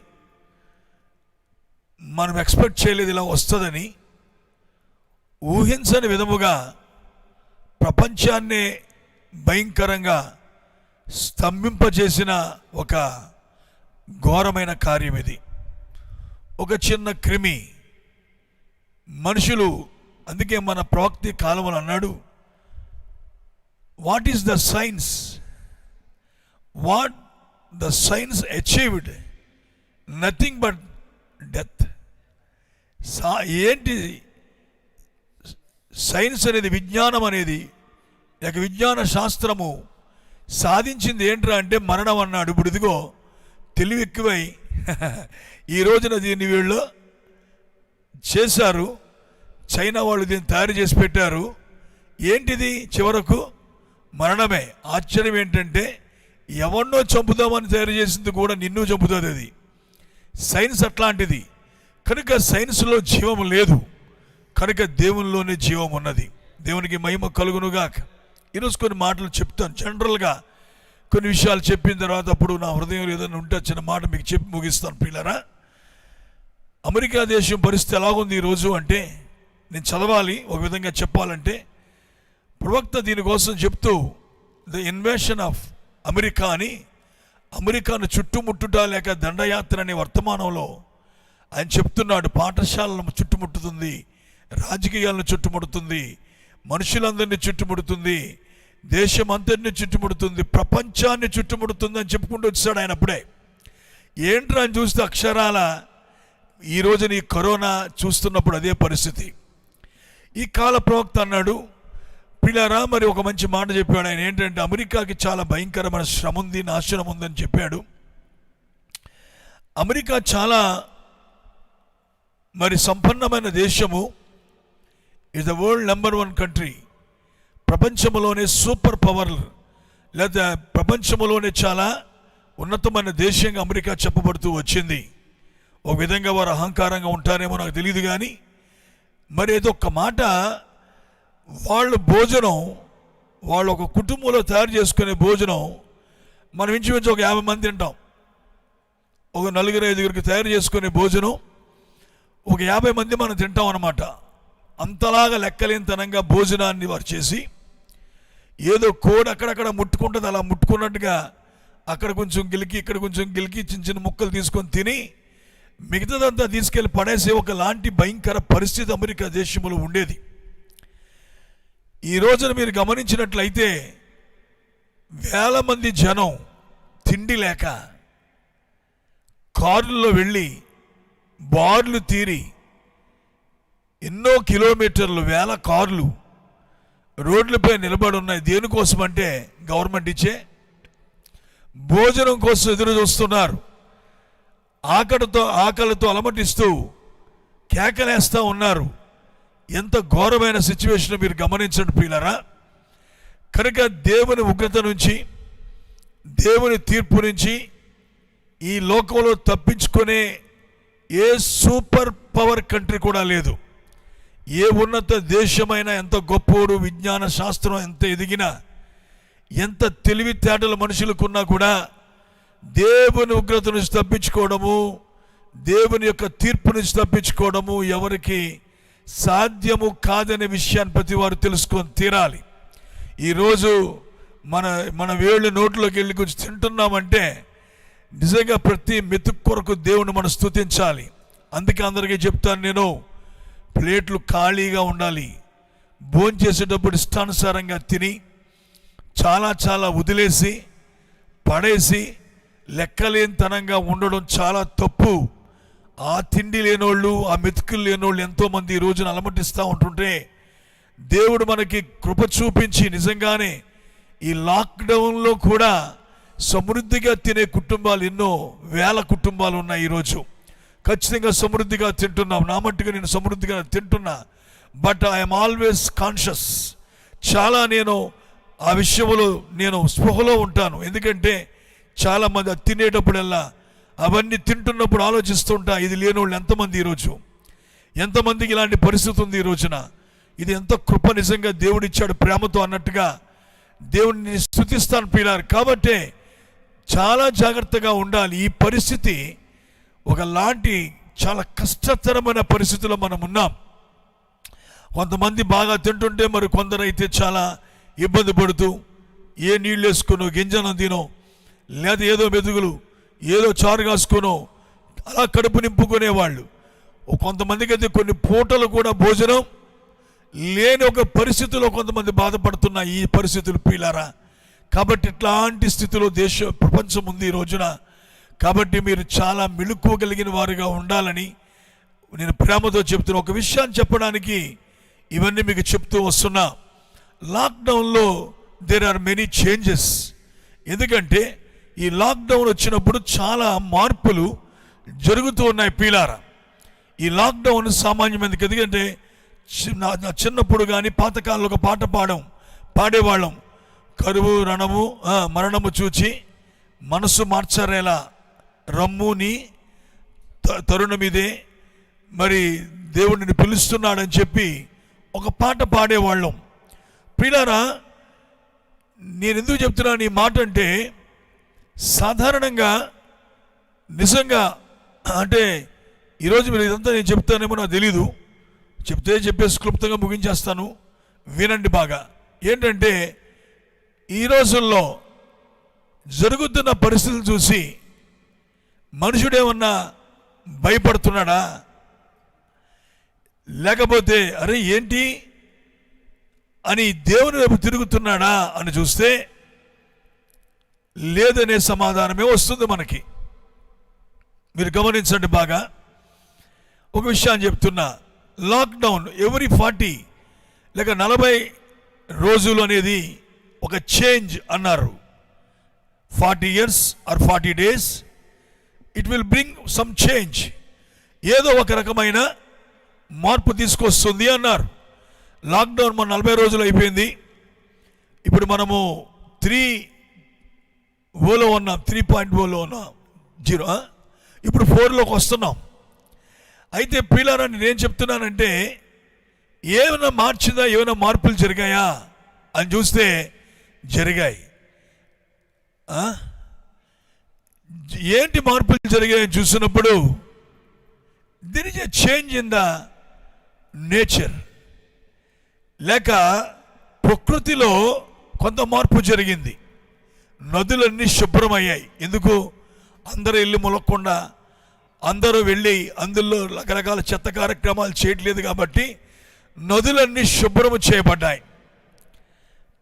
మనం ఎక్స్పెక్ట్ చేయలేదు ఇలా వస్తుందని. ఊహించని విధముగా ప్రపంచాన్నే భయంకరంగా స్తంభింపజేసిన ఒక ఘోరమైన కార్యం ఇది. ఒక చిన్న క్రిమి మనుషులు, అందుకే మన ప్రవక్త కాలంలో అన్నాడు, what is the science, what the science achieved, nothing but death. ఏంటి సైన్స్ అనేది, విజ్ఞానం అనేది, లేక విజ్ఞాన శాస్త్రము సాధించింది ఏంట్రా అంటే మరణం అన్నాడు. ఇప్పుడు ఇదిగో తెలివి ఎక్కువై ఈ రోజున దీన్ని వీళ్ళు చేశారు. చైనా వాళ్ళు దీన్ని తయారు చేసి పెట్టారు. ఏంటిది? చివరకు మరణమే. ఆశ్చర్యం ఏంటంటే ఎవరినో చంపుదామని తయారు చేసింది కూడా నిన్ను చంపుతుంది. అది సైన్స్ అట్లాంటిది. కనుక సైన్స్లో జీవం లేదు, కనుక దేవునిలోనే జీవం ఉన్నది. దేవునికి మహిమ కలుగునుగాక. ఈరోజు కొన్ని మాటలు చెప్తాను. జనరల్గా కొన్ని విషయాలు చెప్పిన తర్వాత అప్పుడు నా హృదయంలో ఏదైనా ఉంటే చిన్న మాట మీకు చెప్పి ముగిస్తాను. పిల్లరా, అమెరికా దేశం పరిస్థితి ఎలాగుంది ఈరోజు అంటే, నేను చదవాలి ఒక విధంగా చెప్పాలంటే, ప్రవక్త దీనికోసం చెప్తూ ద ఇన్వేషన్ ఆఫ్ అమెరికా అని, అమెరికాను చుట్టుముట్టుట లేక దండయాత్ర అనే వర్తమానంలో ఆయన చెప్తున్నాడు. పాఠశాలను చుట్టుముట్టుతుంది, రాజకీయాలను చుట్టుముడుతుంది, మనుషులందరినీ చుట్టుముడుతుంది, దేశం అంతటిని చుట్టుముడుతుంది, ప్రపంచాన్ని చుట్టుముడుతుంది అని చెప్పుకుంటూ వచ్చాడు ఆయన. అప్పుడే ఏంట్రా అని చూస్తే అక్షరాల ఈరోజు నీ కరోనా చూస్తున్నప్పుడు అదే పరిస్థితి. ఈ కాల ప్రవక్త అన్నాడు, పిల్లారా, మరి ఒక మంచి మాట చెప్పాడు ఆయన. ఏంటంటే అమెరికాకి చాలా భయంకరమైన శ్రమ ఉంది, నాశనం ఉందని చెప్పాడు. అమెరికా చాలా మరి సంపన్నమైన దేశము, is the world number 1 country. ప్రపంచంలోనే సూపర్ పవర్ లేదా ప్రపంచంలోనే చాలా ఉన్నతమైన దేశంగా అమెరికా చెప్పబడుతూ వచ్చింది. ఒక విధంగా వారు అహంకారంగా ఉంటారేమో నాకు తెలియదు, కానీ మరి ఏదో ఒక మాట, వాళ్ళ భోజనం, వాళ్ళు ఒక కుటుంబంలో తయారు చేసుకునే భోజనం మనం ఇంచుమించు ఒక 50 మంది తింటాం. ఒక 4-5 తయారు చేసుకునే భోజనం ఒక 50 మంది మనం తింటాం అన్నమాట. అంతలాగా లెక్కలేనితనంగా భోజనాన్ని వారు చేసి, ఏదో కోడి అక్కడక్కడ ముట్టుకుంటుంది, అలా ముట్టుకున్నట్టుగా అక్కడ కొంచెం గిలికి ఇక్కడ కొంచెం గిలికి చిన్న చిన్న ముక్కలు తీసుకొని తిని మిగతాదంతా తీసుకెళ్ళి పడేసే ఒకలాంటి భయంకర పరిస్థితి అమెరికా దేశంలో ఉండేది. ఈ రోజున మీరు గమనించినట్లయితే వేల మంది జనం తిండి లేక కారుల్లో వెళ్ళి బార్లు తీరి ఎన్నో కిలోమీటర్లు, వేల కార్లు రోడ్లపై నిలబడి ఉన్నాయి. దేనికోసం అంటే గవర్నమెంట్ ఇచ్చే భోజనం కోసం ఎదురు చూస్తున్నారు. ఆకలితో అలమటిస్తూ కేకలేస్తూ ఉన్నారు. ఎంత ఘోరమైన సిచ్యువేషన్ మీరు గమనించండి ప్రియులారా. కనుక దేవుని ఉగ్రత నుంచి, దేవుని తీర్పు నుంచి ఈ లోకంలో తప్పించుకునే ఏ సూపర్ పవర్ కంట్రీ కూడా లేదు. ఏ ఉన్నత దేశమైనా, ఎంత గొప్పోడు, విజ్ఞాన శాస్త్రం ఎంత ఎదిగినా, ఎంత తెలివితేటల మనుషులకున్నా కూడా దేవుని ఉగ్రత నుంచి తప్పించుకోవడము, దేవుని యొక్క తీర్పు నుంచి తప్పించుకోవడము ఎవరికి సాధ్యము కాదనే విషయాన్ని ప్రతి వారు తెలుసుకొని తీరాలి. ఈరోజు మన వేళ్ళు నోట్లోకి వెళ్ళి కొంచెం తింటున్నామంటే నిజంగా ప్రతి మెతుకు కొరకు దేవుని మనం స్తుతించాలి. అందుకే అందరికీ చెప్తాను నేను, ప్లేట్లు ఖాళీగా ఉండాలి. భోంచేసేటప్పుడు ఇష్టానుసారంగా తిని చాలా వదిలేసి పడేసి లెక్కలేనితనంగా ఉండడం చాలా తప్పు. ఆ తిండి లేనోళ్ళు, ఆ మెతుకులు లేనోళ్ళు ఎంతోమంది ఈ రోజున అలమటిస్తూ ఉంటుంటే దేవుడు మనకి కృప చూపించి నిజంగానే ఈ లాక్డౌన్లో కూడా సమృద్ధిగా తినే కుటుంబాలు ఎన్నో వేల కుటుంబాలు ఉన్నాయి. ఈరోజు ఖచ్చితంగా సమృద్ధిగా తింటున్నాం. నా మట్టుగా నేను సమృద్ధిగా తింటున్నా. But I'm always conscious. చాలా నేను ఆ విషయంలో నేను స్పృహలో ఉంటాను. ఎందుకంటే చాలామంది తినేటప్పుడల్లా అవన్నీ తింటున్నప్పుడు ఆలోచిస్తుంటా, ఇది లేని వాళ్ళు ఎంతమంది ఈరోజు, ఎంతమందికి ఇలాంటి పరిస్థితి ఉంది ఈ రోజున. ఇది ఎంత కృప నిజంగా దేవుడిచ్చాడు ప్రేమతో అన్నట్టుగా దేవుడిని స్తుతిస్తాను ప్రియులారా. కాబట్టి చాలా జాగ్రత్తగా ఉండాలి. ఈ పరిస్థితి ఒకలాంటి చాలా కష్టతరమైన పరిస్థితిలో మనం ఉన్నాం. కొంతమంది బాగా తింటుంటే మరి కొందరైతే చాలా ఇబ్బంది పడుతూ ఏ నీళ్ళు వేసుకునో, గింజనం తినో, లేదా ఏదో మెతుకులు, ఏదో చారు కాసుకునో అలా కడుపు నింపుకునేవాళ్ళు. కొంతమందికి అయితే కొన్ని పూటలు కూడా భోజనం లేని ఒక పరిస్థితిలో కొంతమంది బాధపడుతున్న ఈ పరిస్థితులు ప్రియులారా. కాబట్టి ఇట్లాంటి స్థితిలో ప్రపంచం ఉంది ఈ రోజున. కాబట్టి మీరు చాలా మెళుకోగలిగిన వారుగా ఉండాలని నేను ప్రేమతో చెప్తున్నా. ఒక విషయాన్ని చెప్పడానికి ఇవన్నీ మీకు చెప్తూ వస్తున్నా. లాక్డౌన్లో దేర్ ఆర్ మెనీ చేంజెస్. ఎందుకంటే ఈ లాక్డౌన్ వచ్చినప్పుడు చాలా మార్పులు జరుగుతూ ఉన్నాయి ప్రియులారా. ఈ లాక్డౌన్ సామాన్యమైనది. ఎందుకంటే నా చిన్నప్పుడు కానీ పాతకాలంలో ఒక పాట పాడేవాళ్ళం. కరువు రణము మరణము చూచి మనసు మార్చరేలా రమ్ముని తరుణమిదే, మరి దేవుడిని పిలుస్తున్నాడని చెప్పి ఒక పాట పాడేవాళ్ళం. ప్రియులారా, నేను ఎందుకు చెప్తున్నాను ఈ మాట అంటే, సాధారణంగా నిజంగా అంటే ఈరోజు మీరు ఇదంతా నేను చెప్తానేమో నాకు తెలీదు, చెప్పేసి క్లుప్తంగా ముగించేస్తాను, వినండి బాగా. ఏంటంటే ఈ రోజుల్లో జరుగుతున్న పరిస్థితులు చూసి మనుషుడేమన్నా భయపడుతున్నాడా? లేకపోతే అరే ఏంటి అని దేవుని వైపు తిరుగుతున్నాడా అని చూస్తే లేదనే సమాధానమే వస్తుంది మనకి. మీరు గమనించండి బాగా. ఒక విషయాన్ని చెప్తున్నా, లాక్డౌన్ ఎవ్రీ 40 లేక 40 రోజులు అనేది ఒక చేంజ్ అన్నారు. 40 years or 40 days it will bring some change. ఏదో ఒక రకమైన మార్పు తీసుకొస్తుంది అన్నారు. లాక్డౌన్ మన 40 రోజులు అయిపోయింది. ఇప్పుడు మనము 3.0లో ఉన్నాం, 3.0లో ఉన్నాం, 0. ఇప్పుడు 4లోకి వస్తున్నాం. అయితే పిల్లరా, నేనేం చెప్తున్నానంటే ఏమైనా మార్చిందా, ఏమైనా మార్పులు జరిగాయా అని చూస్తే జరిగాయి. ఏంటి మార్పులు జరిగాయని చూసినప్పుడు there is a change in the nature, లేక ప్రకృతిలో కొంత మార్పు జరిగింది. నదులన్నీ శుభ్రమయ్యాయి. ఎందుకు? అందరూ వెళ్ళి మొలక్కుండా అందరూ వెళ్ళి అందులో రకరకాల చెత్త కార్యక్రమాలు చేయట్లేదు కాబట్టి నదులన్నీ శుభ్రము చేయబడ్డాయి.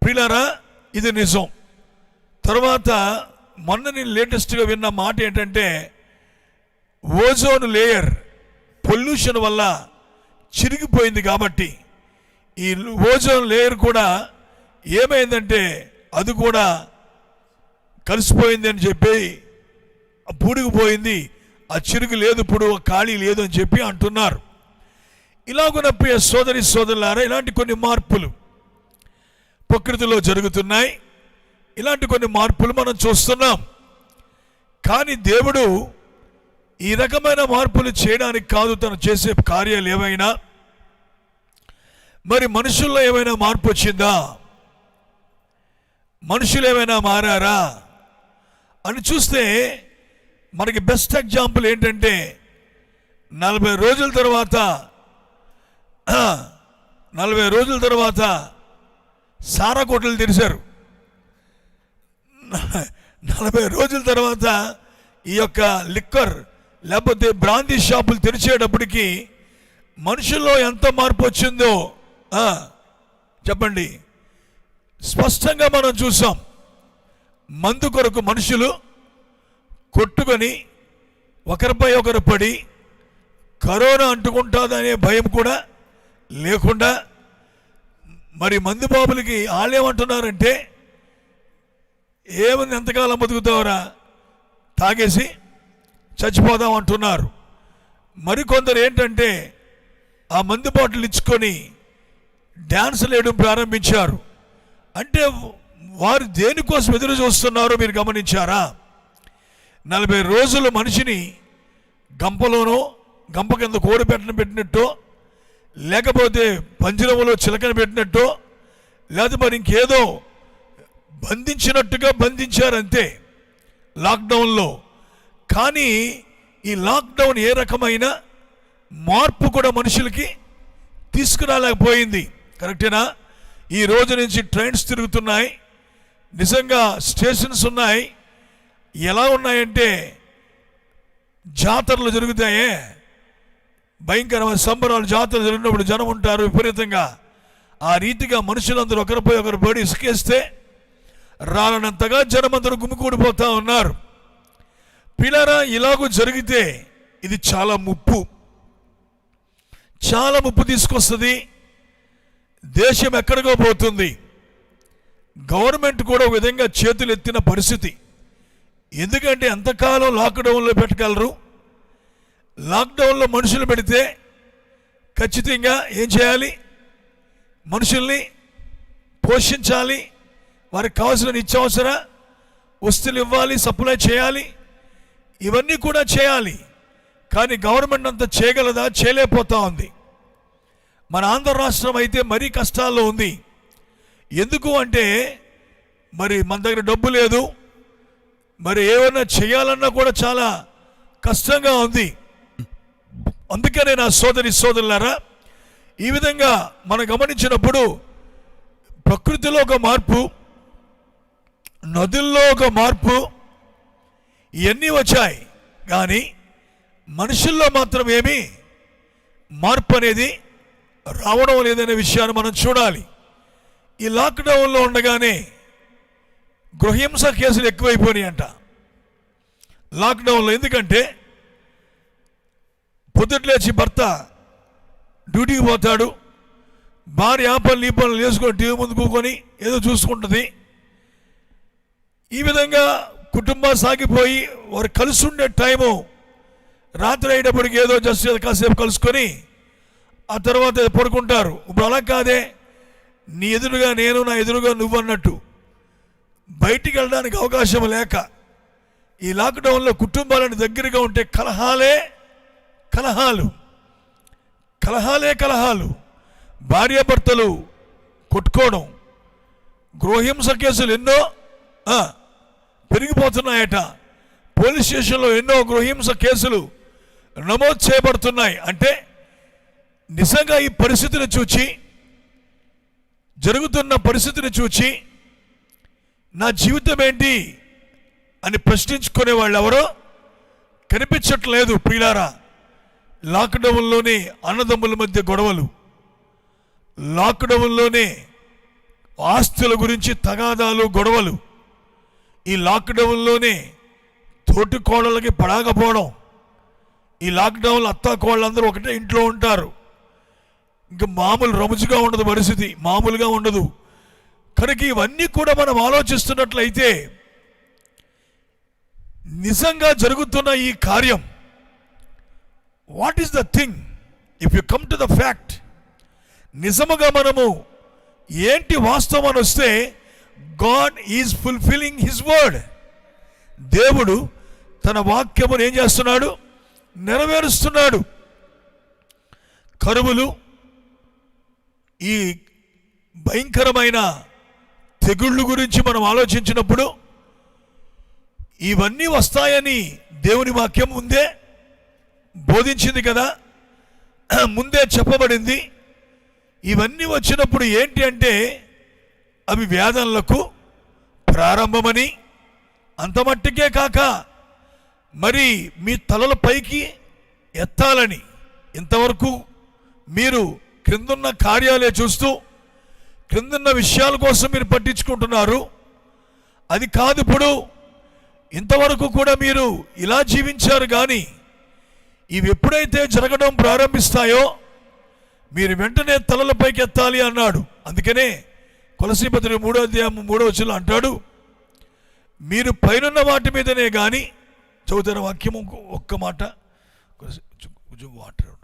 ప్రియులారా, ఇది నిజం. తర్వాత మొన్న నేను లేటెస్ట్గా విన్న మాట ఏంటంటే, ఓజోన్ లేయర్ పొల్యూషన్ వల్ల చిరిగిపోయింది కాబట్టి ఈ ఓజోన్ లేయర్ కూడా ఏమైందంటే అది కూడా కలిసిపోయింది అని చెప్పి పూడిగిపోయింది. ఆ చిరుగు లేదు, ఇప్పుడు ఖాళీ లేదు అని చెప్పి అంటున్నారు. ఇలాగున్న ప్రియ సోదరి సోదరులారా, ఇలాంటి కొన్ని మార్పులు ప్రకృతిలో జరుగుతున్నాయి. ఇలాంటి కొన్ని మార్పులు మనం చూస్తున్నాం. కానీ దేవుడు ఈ రకమైన మార్పులు చేయడానికి కాదు తను చేసే కార్యాలు ఏమైనా. మరి మనుషుల్లో ఏమైనా మార్పు వచ్చిందా? మనుషులు ఏమైనా మారారా అని చూస్తే మనకి బెస్ట్ ఎగ్జాంపుల్ ఏంటంటే 40 రోజుల తర్వాత సారా కొట్లు తెరిచారు. 40 రోజుల తర్వాత ఈ యొక్క లిక్కర్ లేకపోతే బ్రాందీ షాపులు తెరిచేటప్పటికి మనుషుల్లో ఎంత మార్పు వచ్చిందో చెప్పండి. స్పష్టంగా మనం చూసాం. మందు కొరకు మనుషులు కొట్టుకొని ఒకరిపై ఒకరు పడి కరోనా అంటుకుంటుందనే భయం కూడా లేకుండా, మరి మందు బాబులకి వాళ్ళేమంటున్నారంటే, ఏముంది ఎంతకాలం బతుకుతావరా, తాగేసి చచ్చిపోదాం అంటున్నారు. మరికొందరు ఏంటంటే ఆ మందు బాటిల్ ఇచ్చుకొని డ్యాన్సులు వేయడం ప్రారంభించారు. అంటే వారు దేనికోసం ఎదురు చూస్తున్నారో మీరు గమనించారా? 40 రోజులు మనిషిని గంపలోనో గంప కింద కోడి పెట్టినట్టు, లేకపోతే పంజరంలో చిలకన పెట్టినట్టు, లేకపోతే మరి ఇంకేదో బంధించినట్టుగా బంధించారంతే లాక్డౌన్లో. కానీ ఈ లాక్డౌన్ ఏ రకమైన మార్పు కూడా మనుషులకి తీసుకురాలేకపోయింది. కరెక్టేనా? ఈ రోజు నుంచి ట్రైన్స్ తిరుగుతున్నాయి, నిజంగా స్టేషన్స్ ఉన్నాయి. ఎలా ఉన్నాయంటే జాతరలు జరుగుతాయే, భయంకరమైన సంబరాలు, జాతరలు జరిగినప్పుడు జనం ఉంటారు విపరీతంగా. ఆ రీతిగా మనుషులందరూ ఒకరిపై ఒకరు పడి ఇసుకేస్తే రాలనంతగా జనమందరూ గుమికూడిపోతూ ఉన్నారు. పిల్లరా, ఇలాగూ జరిగితే ఇది చాలా ముప్పు తీసుకొస్తుంది. దేశం ఎక్కడికో పోతుంది. గవర్నమెంట్ కూడా ఒక విధంగా చేతులు ఎత్తిన పరిస్థితి. ఎందుకంటే ఎంతకాలం లాక్డౌన్లో పెట్టగలరు? లాక్డౌన్లో మనుషులు పెడితే ఖచ్చితంగా ఏం చేయాలి? మనుషుల్ని పోషించాలి, వారికి కావాల్సిన నిత్యావసర వస్తువులు ఇవ్వాలి, సప్లై చేయాలి, ఇవన్నీ కూడా చేయాలి. కానీ గవర్నమెంట్ అంతా చేయగలదా? చేయలేకపోతా ఉంది. మన ఆంధ్ర రాష్ట్రం అయితే మరీ కష్టాల్లో ఉంది. ఎందుకు అంటే మరి మన దగ్గర డబ్బు లేదు, మరి ఏమైనా చేయాలన్నా కూడా చాలా కష్టంగా ఉంది. అందుకనే నా సోదరి సోదరులారా, ఈ విధంగా మనం గమనించినప్పుడు ప్రకృతిలో ఒక మార్పు, నదుల్లో ఒక మార్పు, ఇవన్నీ వచ్చాయి. కానీ మనుషుల్లో మాత్రం ఏమీ మార్పు అనేది రావడం లేదనే విషయాన్ని మనం చూడాలి. ఈ లాక్డౌన్లో ఉండగానే గృహహింస కేసులు ఎక్కువైపోయినాయంట లాక్డౌన్లో. ఎందుకంటే పొద్దుట్లేచి భర్త డ్యూటీకి పోతాడు, భార్య ఆ పనులు ఈ పనులు వేసుకొని టీవీ ముందు కూకొని ఏదో చూసుకుంటుంది. ఈ విధంగా కుటుంబం సాగిపోయి వారు కలిసి ఉండే టైము రాత్రి అయ్యేటప్పటికి ఏదో జస్ట్ కాసేపు కలుసుకొని ఆ తర్వాత పడుకుంటారు. ఇప్పుడు అలా కాదే, నీ ఎదురుగా నేను, నా ఎదురుగా నువ్వు అన్నట్టు బయటికి వెళ్ళడానికి అవకాశం లేక ఈ లాక్డౌన్లో కుటుంబాలను దగ్గరగా ఉంటే కలహాలు, భార్యాభర్తలు కొట్టుకోవడం, గృహహింస కేసులు ఎన్నో పెరిగిపోతున్నాయట. పోలీస్ స్టేషన్లో ఎన్నో గృహహింస కేసులు నమోదు చేయబడుతున్నాయి. అంటే నిజంగా ఈ పరిస్థితిని చూచి, జరుగుతున్న పరిస్థితిని చూచి నా జీవితం ఏంటి అని ప్రశ్నించుకునే వాళ్ళు ఎవరో కనిపించట్లేదు. ప్రియులారా, లాక్డౌన్లోనే అన్నదమ్ముల మధ్య గొడవలు, లాక్డౌన్లోనే ఆస్తుల గురించి తగాదాలు, గొడవలు, ఈ లాక్డౌన్లోనే తోటి కోడలకి పడాకపోవడం, ఈ లాక్డౌన్లో అత్తా కోళ్ళందరూ ఒకటే ఇంట్లో ఉంటారు. ఇంకా మామూలు రముజుగా ఉండదు పరిస్థితి, మామూలుగా ఉండదు. కనుక ఇవన్నీ కూడా మనం ఆలోచిస్తున్నట్లయితే నిజంగా జరుగుతున్న ఈ కార్యం, what is the thing? If you come to the fact, నిజముగా మనము ఏంటి వాస్తవం అని వస్తే, God is fulfilling his word. దేవుడు తన వాక్యమును ఏం చేస్తున్నాడు? నెరవేరుస్తున్నాడు. కరువులు, ఈ భయంకరమైన తెగుళ్ళు గురించి మనం ఆలోచించినప్పుడు ఇవన్నీ వస్తాయని దేవుని వాక్యం ముందే బోధించింది కదా, ముందే చెప్పబడింది. ఇవన్నీ వచ్చినప్పుడు ఏంటి అంటే అవి వేదనలకు ప్రారంభమని, అంత మట్టుకే కాక మరి మీ తలల పైకి ఎత్తాలని, ఇంతవరకు మీరు క్రిందున్న కార్యాలే చూస్తూ క్రిందున్న విషయాల కోసం మీరు పట్టించుకుంటున్నారు. అది కాదు, ఇప్పుడు ఇంతవరకు కూడా మీరు ఇలా జీవించారు. కానీ ఇవి ఎప్పుడైతే జరగడం ప్రారంభిస్తాయో మీరు వెంటనే తలల పైకి ఎత్తాలి అన్నాడు. అందుకనే కొలసీ పత్రిక 3వ అధ్యాయం 3వ వచనంలో అంటాడు, మీరు పైనున్న వాటి మీదనే కానీ, చదువుతున్న వాక్యం ఒక్క మాట, వాటర్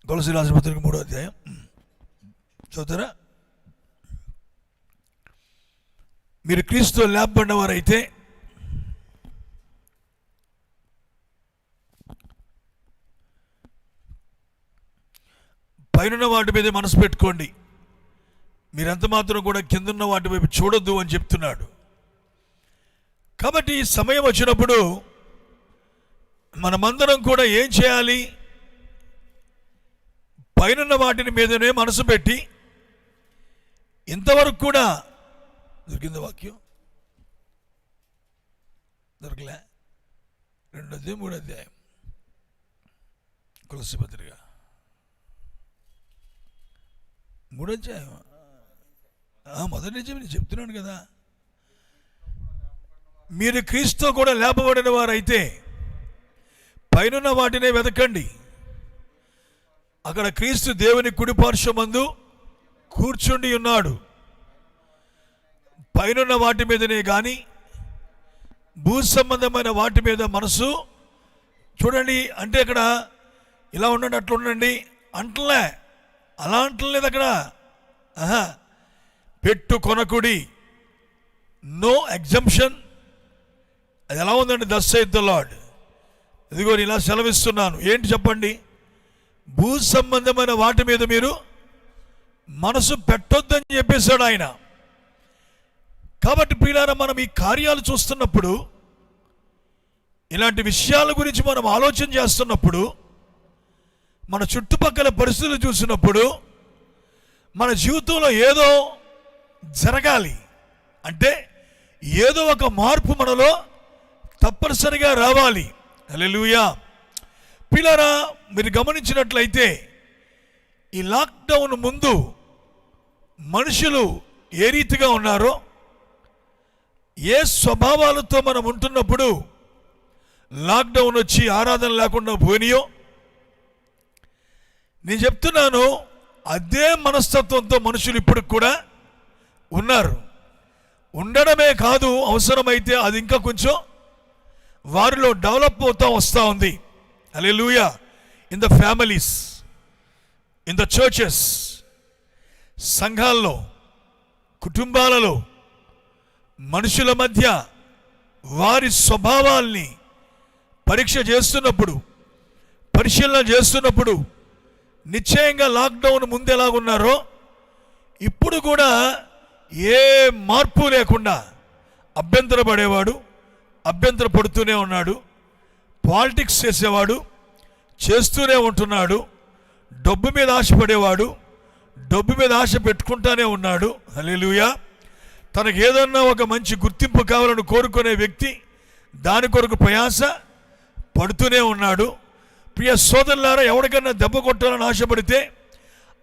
కొలసీ రాసిన పత్రిక 3వ అధ్యాయం చదువుతారా? మీరు క్రీస్తుతో లేపబడిన వారైతే పైనున్న వాటి మీద మనసు పెట్టుకోండి, మీరెంత మాత్రం కూడా కిందున్న వాటి వైపు చూడొద్దు అని చెప్తున్నాడు. కాబట్టి ఈ సమయం వచ్చినప్పుడు మనమందరం కూడా ఏం చేయాలి? పైనున్న వాటిని మీదనే మనసు పెట్టి, ఇంతవరకు కూడా దొరికింది వాక్యం, దొరకలే, 2వ అధ్యాయం 3వ అధ్యాయం కొలసీ పత్రిక 3వ అధ్యాయం మొదటి నుంచి నేను చెప్తున్నాను కదా, మీరు క్రీస్తుతో కూడా లేపబడిన వారైతే పైనున్న వాటినే వెతకండి, అక్కడ క్రీస్తు దేవుని కుడిపార్శ్వమందు కూర్చుండి ఉన్నాడు. పైనున్న వాటి మీదనే కానీ భూ సంబంధమైన వాటి మీద మనసు చూడండి. అంటే అక్కడ ఇలా ఉండండి, అట్లా ఉండండి అంటలే, అలా అంటలేదు అక్కడ. పెట్టు కొనకుడి, నో ఎగ్జంప్షన్. అది ఎలా ఉందండి? thus saith the Lord. ఇదిగో ఇలా సెలవిస్తున్నాను. ఏంటి చెప్పండి? భూ సంబంధమైన వాటి మీద మీరు మనసు పెట్టొద్దని చెప్పేశాడు ఆయన. కాబట్టి ప్రియులారా, మనం ఈ కార్యాలు చూస్తున్నప్పుడు, ఇలాంటి విషయాల గురించి మనం ఆలోచన చేస్తున్నప్పుడు, మన చుట్టుపక్కల పరిస్థితులు చూసినప్పుడు, మన జీవితంలో ఏదో జరగాలి, అంటే ఏదో ఒక మార్పు మనలో తప్పనిసరిగా రావాలి. హల్లెలూయా. పిల్లరా, మీరు గమనించినట్లయితే ఈ లాక్డౌన్ ముందు మనుషులు ఏ రీతిగా ఉన్నారో, ఏ స్వభావాలతో మనం ఉంటున్నప్పుడు లాక్డౌన్ వచ్చి ఆరాధన లేకుండా పోయినాయో, నేను చెప్తున్నాను, అదే మనస్తత్వంతో మనుషులు ఇప్పుడు కూడా ఉన్నారు. ఉండడమే కాదు, అవసరమైతే అది ఇంకా కొంచెం వారిలో డెవలప్ అవుతూ వస్తూ ఉంది. Hallelujah. In the families, in the churches, సంఘాల్లో, కుటుంబాలలో, మనుషుల మధ్య వారి స్వభావాల్ని పరీక్ష చేస్తున్నప్పుడు, పరిశీలన చేస్తున్నప్పుడు నిశ్చయంగా లాక్డౌన్ ముందు ఎలాగున్నారో ఇప్పుడు కూడా ఏ మార్పు లేకుండా అభ్యంతరపడేవాడు అభ్యంతర పడుతూనే ఉన్నాడు, పాలిటిక్స్ చేసేవాడు చేస్తూనే ఉంటున్నాడు, డబ్బు మీద ఆశపడేవాడు డబ్బు మీద ఆశ పెట్టుకుంటానే ఉన్నాడు. హల్లెలూయా. తనకు ఏదన్నా ఒక మంచి గుర్తింపు కావాలని కోరుకునే వ్యక్తి దాని కొరకు ప్రయాస పడుతూనే ఉన్నాడు. ప్రియ సోదరులారా, ఎవరికన్నా దెబ్బ కొట్టాలని ఆశపడితే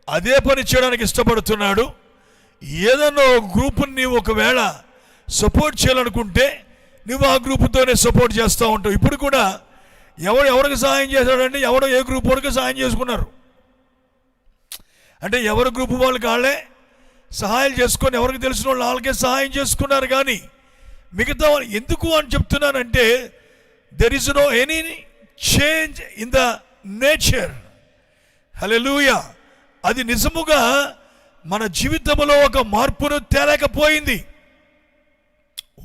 అదే పని చేయడానికి ఇష్టపడుతున్నాడు. ఏదన్నా ఒక గ్రూపుని నీవు ఒకవేళ సపోర్ట్ చేయాలనుకుంటే నువ్వు ఆ గ్రూపుతోనే సపోర్ట్ చేస్తూ ఉంటావు. ఇప్పుడు కూడా ఎవరికి సహాయం చేశాడంటే ఎవడో ఏ గ్రూప్ వరకు సహాయం చేసుకున్నారు. అంటే ఎవరి గ్రూప్ వాళ్ళకి వాళ్ళే సహాయం చేసుకొని ఎవరికి తెలిసిన వాళ్ళు వాళ్ళకే సహాయం చేసుకున్నారు. కానీ మిగతా వాళ్ళు ఎందుకు అని చెప్తున్నానంటే there is no any change in the nature. Hallelujah. అది నిజముగా మన జీవితంలో ఒక మార్పును తేలేకపోయింది.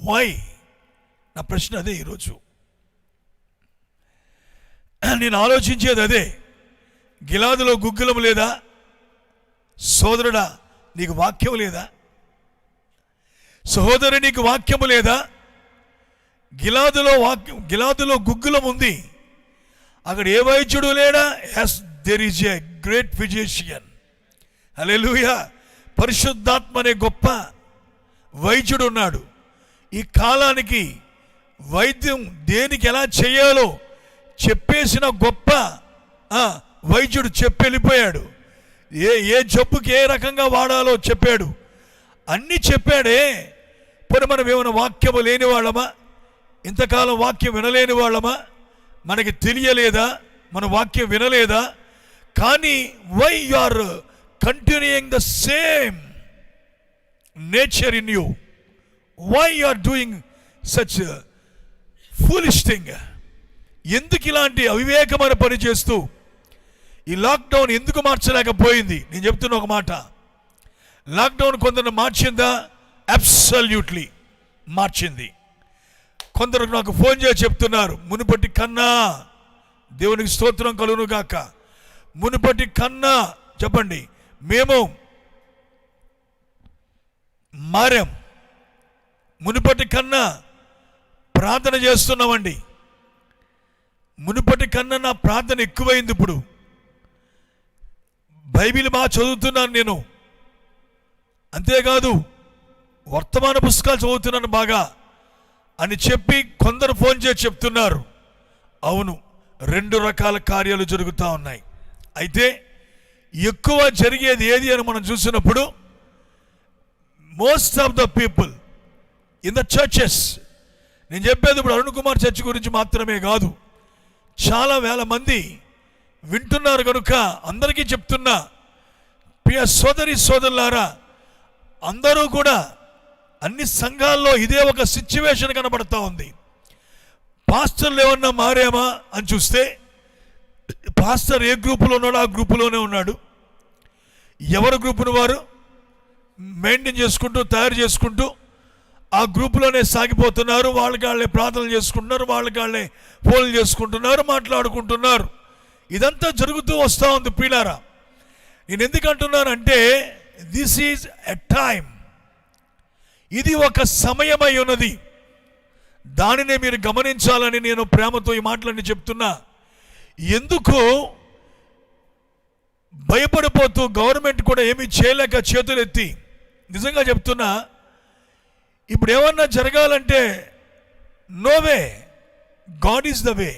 వై? నా ప్రశ్న అదే. ఈరోజు నేను ఆలోచించేది అదే. గిలాదులో గుగ్గులం లేదా? సోదరుడా, నీకు వాక్యం లేదా? సహోదరు, నీకు వాక్యము లేదా? గిలాదులో గుగ్గులం ఉంది. అక్కడ ఏ వైద్యుడు లేడా? Yes, there is a great physician. Hallelujah. పరిశుద్ధాత్మ అనే గొప్ప వైద్యుడు ఉన్నాడు. ఈ కాలానికి వైద్యం దేనికి ఎలా చేయాలో చెప్పేసిన గొప్ప వైద్యుడు చెప్పి వెళ్ళిపోయాడు. ఏ జబ్బుకి ఏ రకంగా వాడాలో చెప్పాడు. అన్నీ చెప్పాడే. మరి మనం ఏమైనా వాక్యము లేని వాళ్ళమా? ఇంతకాలం వాక్యం వినలేని వాళ్ళమా? మనకి తెలియలేదా? మన వాక్యం వినలేదా? కానీ why you are continuing the same nature in you? Why you are doing such foolish thing? ఎందుకు ఇలాంటి అవివేకమైన పని చేస్తూ ఈ లాక్డౌన్ ఎందుకు మార్చలేకపోయింది? నేను చెప్తున్న ఒక మాట, లాక్డౌన్ కొందరు మార్చిందా? అబ్సల్యూట్లీ మార్చింది. కొందరు నాకు ఫోన్ చేసి చెప్తున్నారు, మునుపటి కన్నా, దేవునికి స్తోత్రం కలుగును గాక, మునుపటి కన్నా చెప్పండి, మేము మారాం, మునుపటి కన్నా ప్రార్థన చేస్తున్నామండి, మునుపటి కన్నా నా ప్రార్థన ఎక్కువైంది, ఇప్పుడు బైబిల్ బాగా చదువుతున్నాను నేను, అంతేకాదు వర్తమాన పుస్తకాలు చదువుతున్నాను బాగా అని చెప్పి కొందరు ఫోన్ చేసి చెప్తున్నారు. అవును, రెండు రకాల కార్యాలు జరుగుతూ ఉన్నాయి. అయితే ఎక్కువ జరిగేది ఏది అని మనం చూసినప్పుడు most of the people in the churches, నేను చెప్పేది ఇప్పుడు అరుణ్ కుమార్ చర్చ్ గురించి మాత్రమే కాదు, చాలా వేల మంది వింటున్నారు కనుక అందరికీ చెప్తున్నా, ప్రియ సోదరి సోదరులారా, అందరూ కూడా అన్ని సంఘాల్లో ఇదే ఒక సిచ్యువేషన్ కనబడతా ఉంది. పాస్టర్లు ఏమన్నా మారేమా అని చూస్తే పాస్టర్ ఏ గ్రూపులో ఉన్నాడో ఆ గ్రూపులోనే ఉన్నాడు. ఎవరి గ్రూపును వారు మెయింటైన్ చేసుకుంటూ తయారు చేసుకుంటూ ఆ గ్రూపులోనే సాగిపోతున్నారు. వాళ్ళకి వాళ్ళే ప్రార్థనలు చేసుకుంటున్నారు, వాళ్ళకి వాళ్ళే ఫోన్లు చేసుకుంటున్నారు, మాట్లాడుకుంటున్నారు. ఇదంతా జరుగుతూ వస్తూ ఉంది. ప్రియులారా, నేను ఎందుకంటున్నానంటే దిస్ ఈజ్ ఎ టైం, ఇది ఒక సమయమై ఉన్నది. దానినే మీరు గమనించాలని నేను ప్రేమతో ఈ మాటలన్నీ చెప్తున్నా. ఎందుకు భయపడిపోతూ గవర్నమెంట్ కూడా ఏమీ చేయలేక చేతులెత్తి, నిజంగా చెప్తున్నా, ఇప్పుడు ఏమన్నా జరగాలంటే no way, God is the way.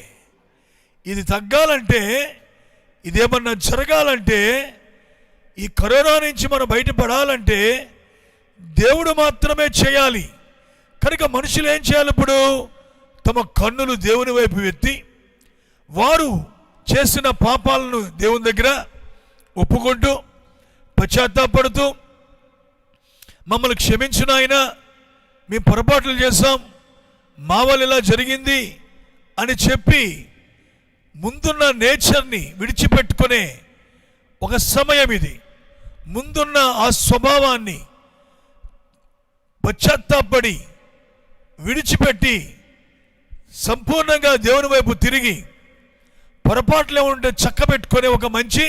ఇది తగ్గాలంటే, ఇదేమన్నా జరగాలంటే, ఈ కరోనా నుంచి మనం బయటపడాలంటే దేవుడు మాత్రమే చేయాలి. కనుక మనుషులు ఏం చేయాలి? ఇప్పుడు తమ కన్నులు దేవుని వైపు ఎత్తి వారు చేసిన పాపాలను దేవుని దగ్గర ఒప్పుకుంటూ పశ్చాత్తాపడుతూ, మమ్మల్ని క్షమించు నాయనా, మేము పొరపాట్లు చేశాం, మా వల్ల ఇలా జరిగింది అని చెప్పి ముందున్న నేచర్ని విడిచిపెట్టుకునే ఒక సమయం ఇది. ముందున్న ఆ స్వభావాన్ని పశ్చాత్తాపడి విడిచిపెట్టి సంపూర్ణంగా దేవుని వైపు తిరిగి పొరపాట్లే ఉంటే చక్కబెట్టుకునే ఒక మంచి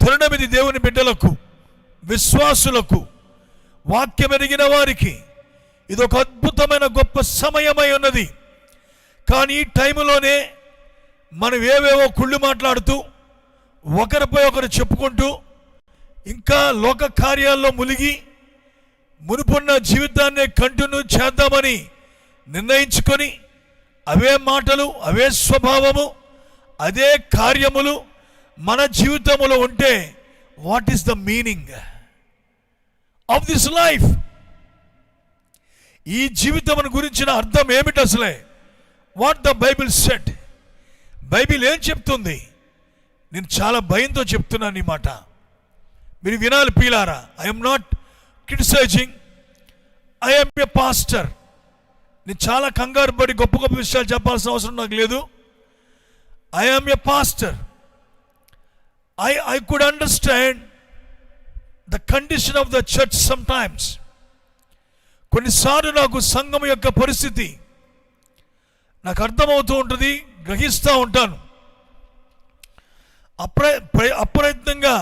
తరుణం ఇది. దేవుని బిడ్డలకు, విశ్వాసులకు, వాక్యం ఎరిగిన వారికి ఇది ఒక అద్భుతమైన గొప్ప సమయమై ఉన్నది. కానీ ఈ టైంలోనే మనం ఏవేవో కుళ్ళు మాట్లాడుతూ, ఒకరిపై ఒకరు చెప్పుకుంటూ, ఇంకా లోక కార్యాల్లో మునిగి మునుపున్న జీవితాన్ని కంటిన్యూ చేద్దామని నిర్ణయించుకొని అవే మాటలు, అవే స్వభావము, అదే కార్యములు మన జీవితంలో ఉంటే what is the meaning of this life? ఈ జీవితం గురించిన అర్థం ఏమిటి అసలే? What the Bible said? Bible ఏం చెప్తుంది? నేను చాలా భయంతో చెప్తున్నాను ఈ మాట, మీరు వినాలి ప్రియులారా. I'm not criticising, I'm a pastor. నేను చాలా కంగారు పడి గొప్ప గొప్ప విషయాలు చెప్పాల్సిన అవసరం నాకు లేదు. I'm a pastor. I could understand the condition of the church sometimes. కొన్నిసార్లు నాకు సంఘం యొక్క పరిస్థితి నాకు అర్థమవుతూ ఉంటుంది, గ్రహిస్తూ ఉంటాను. అప్రయత్నంగా,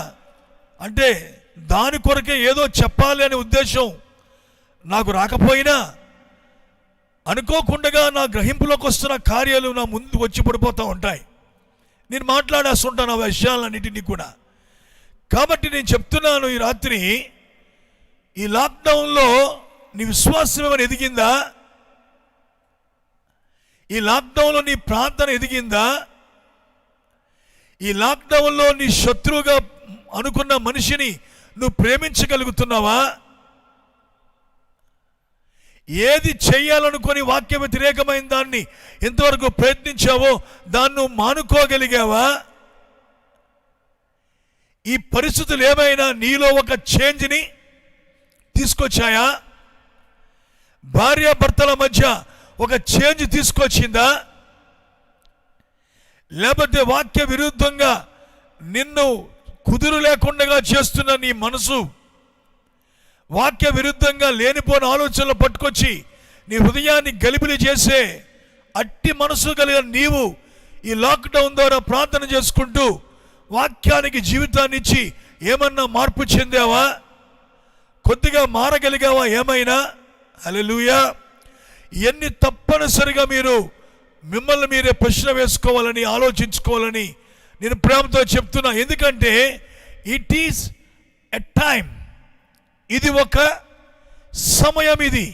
అంటే దాని కొరకే ఏదో చెప్పాలి అనే ఉద్దేశం నాకు రాకపోయినా, అనుకోకుండా నా గ్రహింపులోకి వస్తున్న కార్యాలు నా ముందు వచ్చి పడిపోతూ ఉంటాయి. నేను మాట్లాడేస్తుంటాను ఆ విషయాలన్నింటినీ కూడా. కాబట్టి నేను చెప్తున్నాను ఈ రాత్రి, ఈ లాక్డౌన్లో నీ విశ్వాసం ఏమైనా ఎదిగిందా? ఈ లాక్డౌన్లో నీ ప్రార్థన ఎదిగిందా? ఈ లాక్డౌన్లో నీ శత్రువుగా అనుకున్న మనిషిని నువ్వు ప్రేమించగలుగుతున్నావా? ఏది చేయాలనుకొని వాక్య వ్యతిరేకమైన దాన్ని ఎంతవరకు ప్రయత్నించావో దాన్ని నువ్వు మానుకోగలిగావా? ఈ పరిస్థితులు ఏమైనా నీలో ఒక చేంజ్ని తీసుకొచ్చాయా? భార్యాభర్తల మధ్య ఒక చేంజ్ తీసుకొచ్చిందా? లేకపోతే వాక్య విరుద్ధంగా నిన్ను కుదురు లేకుండా చేస్తున్న నీ మనసు, వాక్య విరుద్ధంగా లేనిపోని ఆలోచనలు పట్టుకొచ్చి నీ హృదయాన్ని గలిబిలి చేసే అట్టి మనసు కలిగిన నీవు ఈ లాక్డౌన్ ద్వారా ప్రార్థన చేసుకుంటూ వాక్యానికి జీవితాన్ని ఇచ్చి ఏమన్నా మార్పు చెందావా? కొద్దిగా మారగలిగావా ఏమైనా? హల్లెలూయా. ఇవన్నీ తప్పనిసరిగా మీరు మిమ్మల్ని మీరే ప్రశ్న వేసుకోవాలని, ఆలోచించుకోవాలని నేను ప్రేమతో చెప్తున్నా. ఎందుకంటే ఇట్ ఈస్ ఎ టైం, ఇది ఒక సమయం, ఇది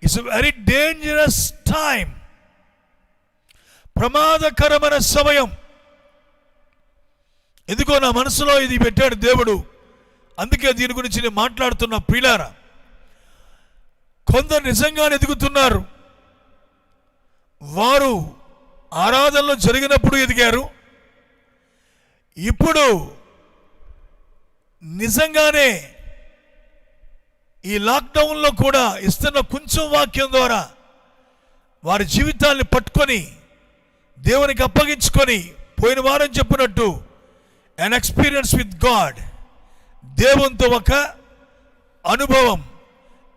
ఇట్స్ వెరీ డేంజరస్ టైం, ప్రమాదకరమైన సమయం. ఎందుకో నా మనసులో ఇది పెట్టాడు దేవుడు, అందుకే దీని గురించి నేను మాట్లాడుతున్నా. ప్రియులారా, కొందరు నిజంగానే ఎదుగుతున్నారు. వారు ఆరాధనలో జరిగినప్పుడు ఎదిగారు. ఇప్పుడు నిజంగానే ఈ లాక్డౌన్లో కూడా ఇస్తున్న కొంచెం వాక్యం ద్వారా వారి జీవితాన్ని పట్టుకొని దేవునికి అప్పగించుకొని, పోయిన వారం చెప్పినట్టు an experience with God, దేవునితో ఒక అనుభవం,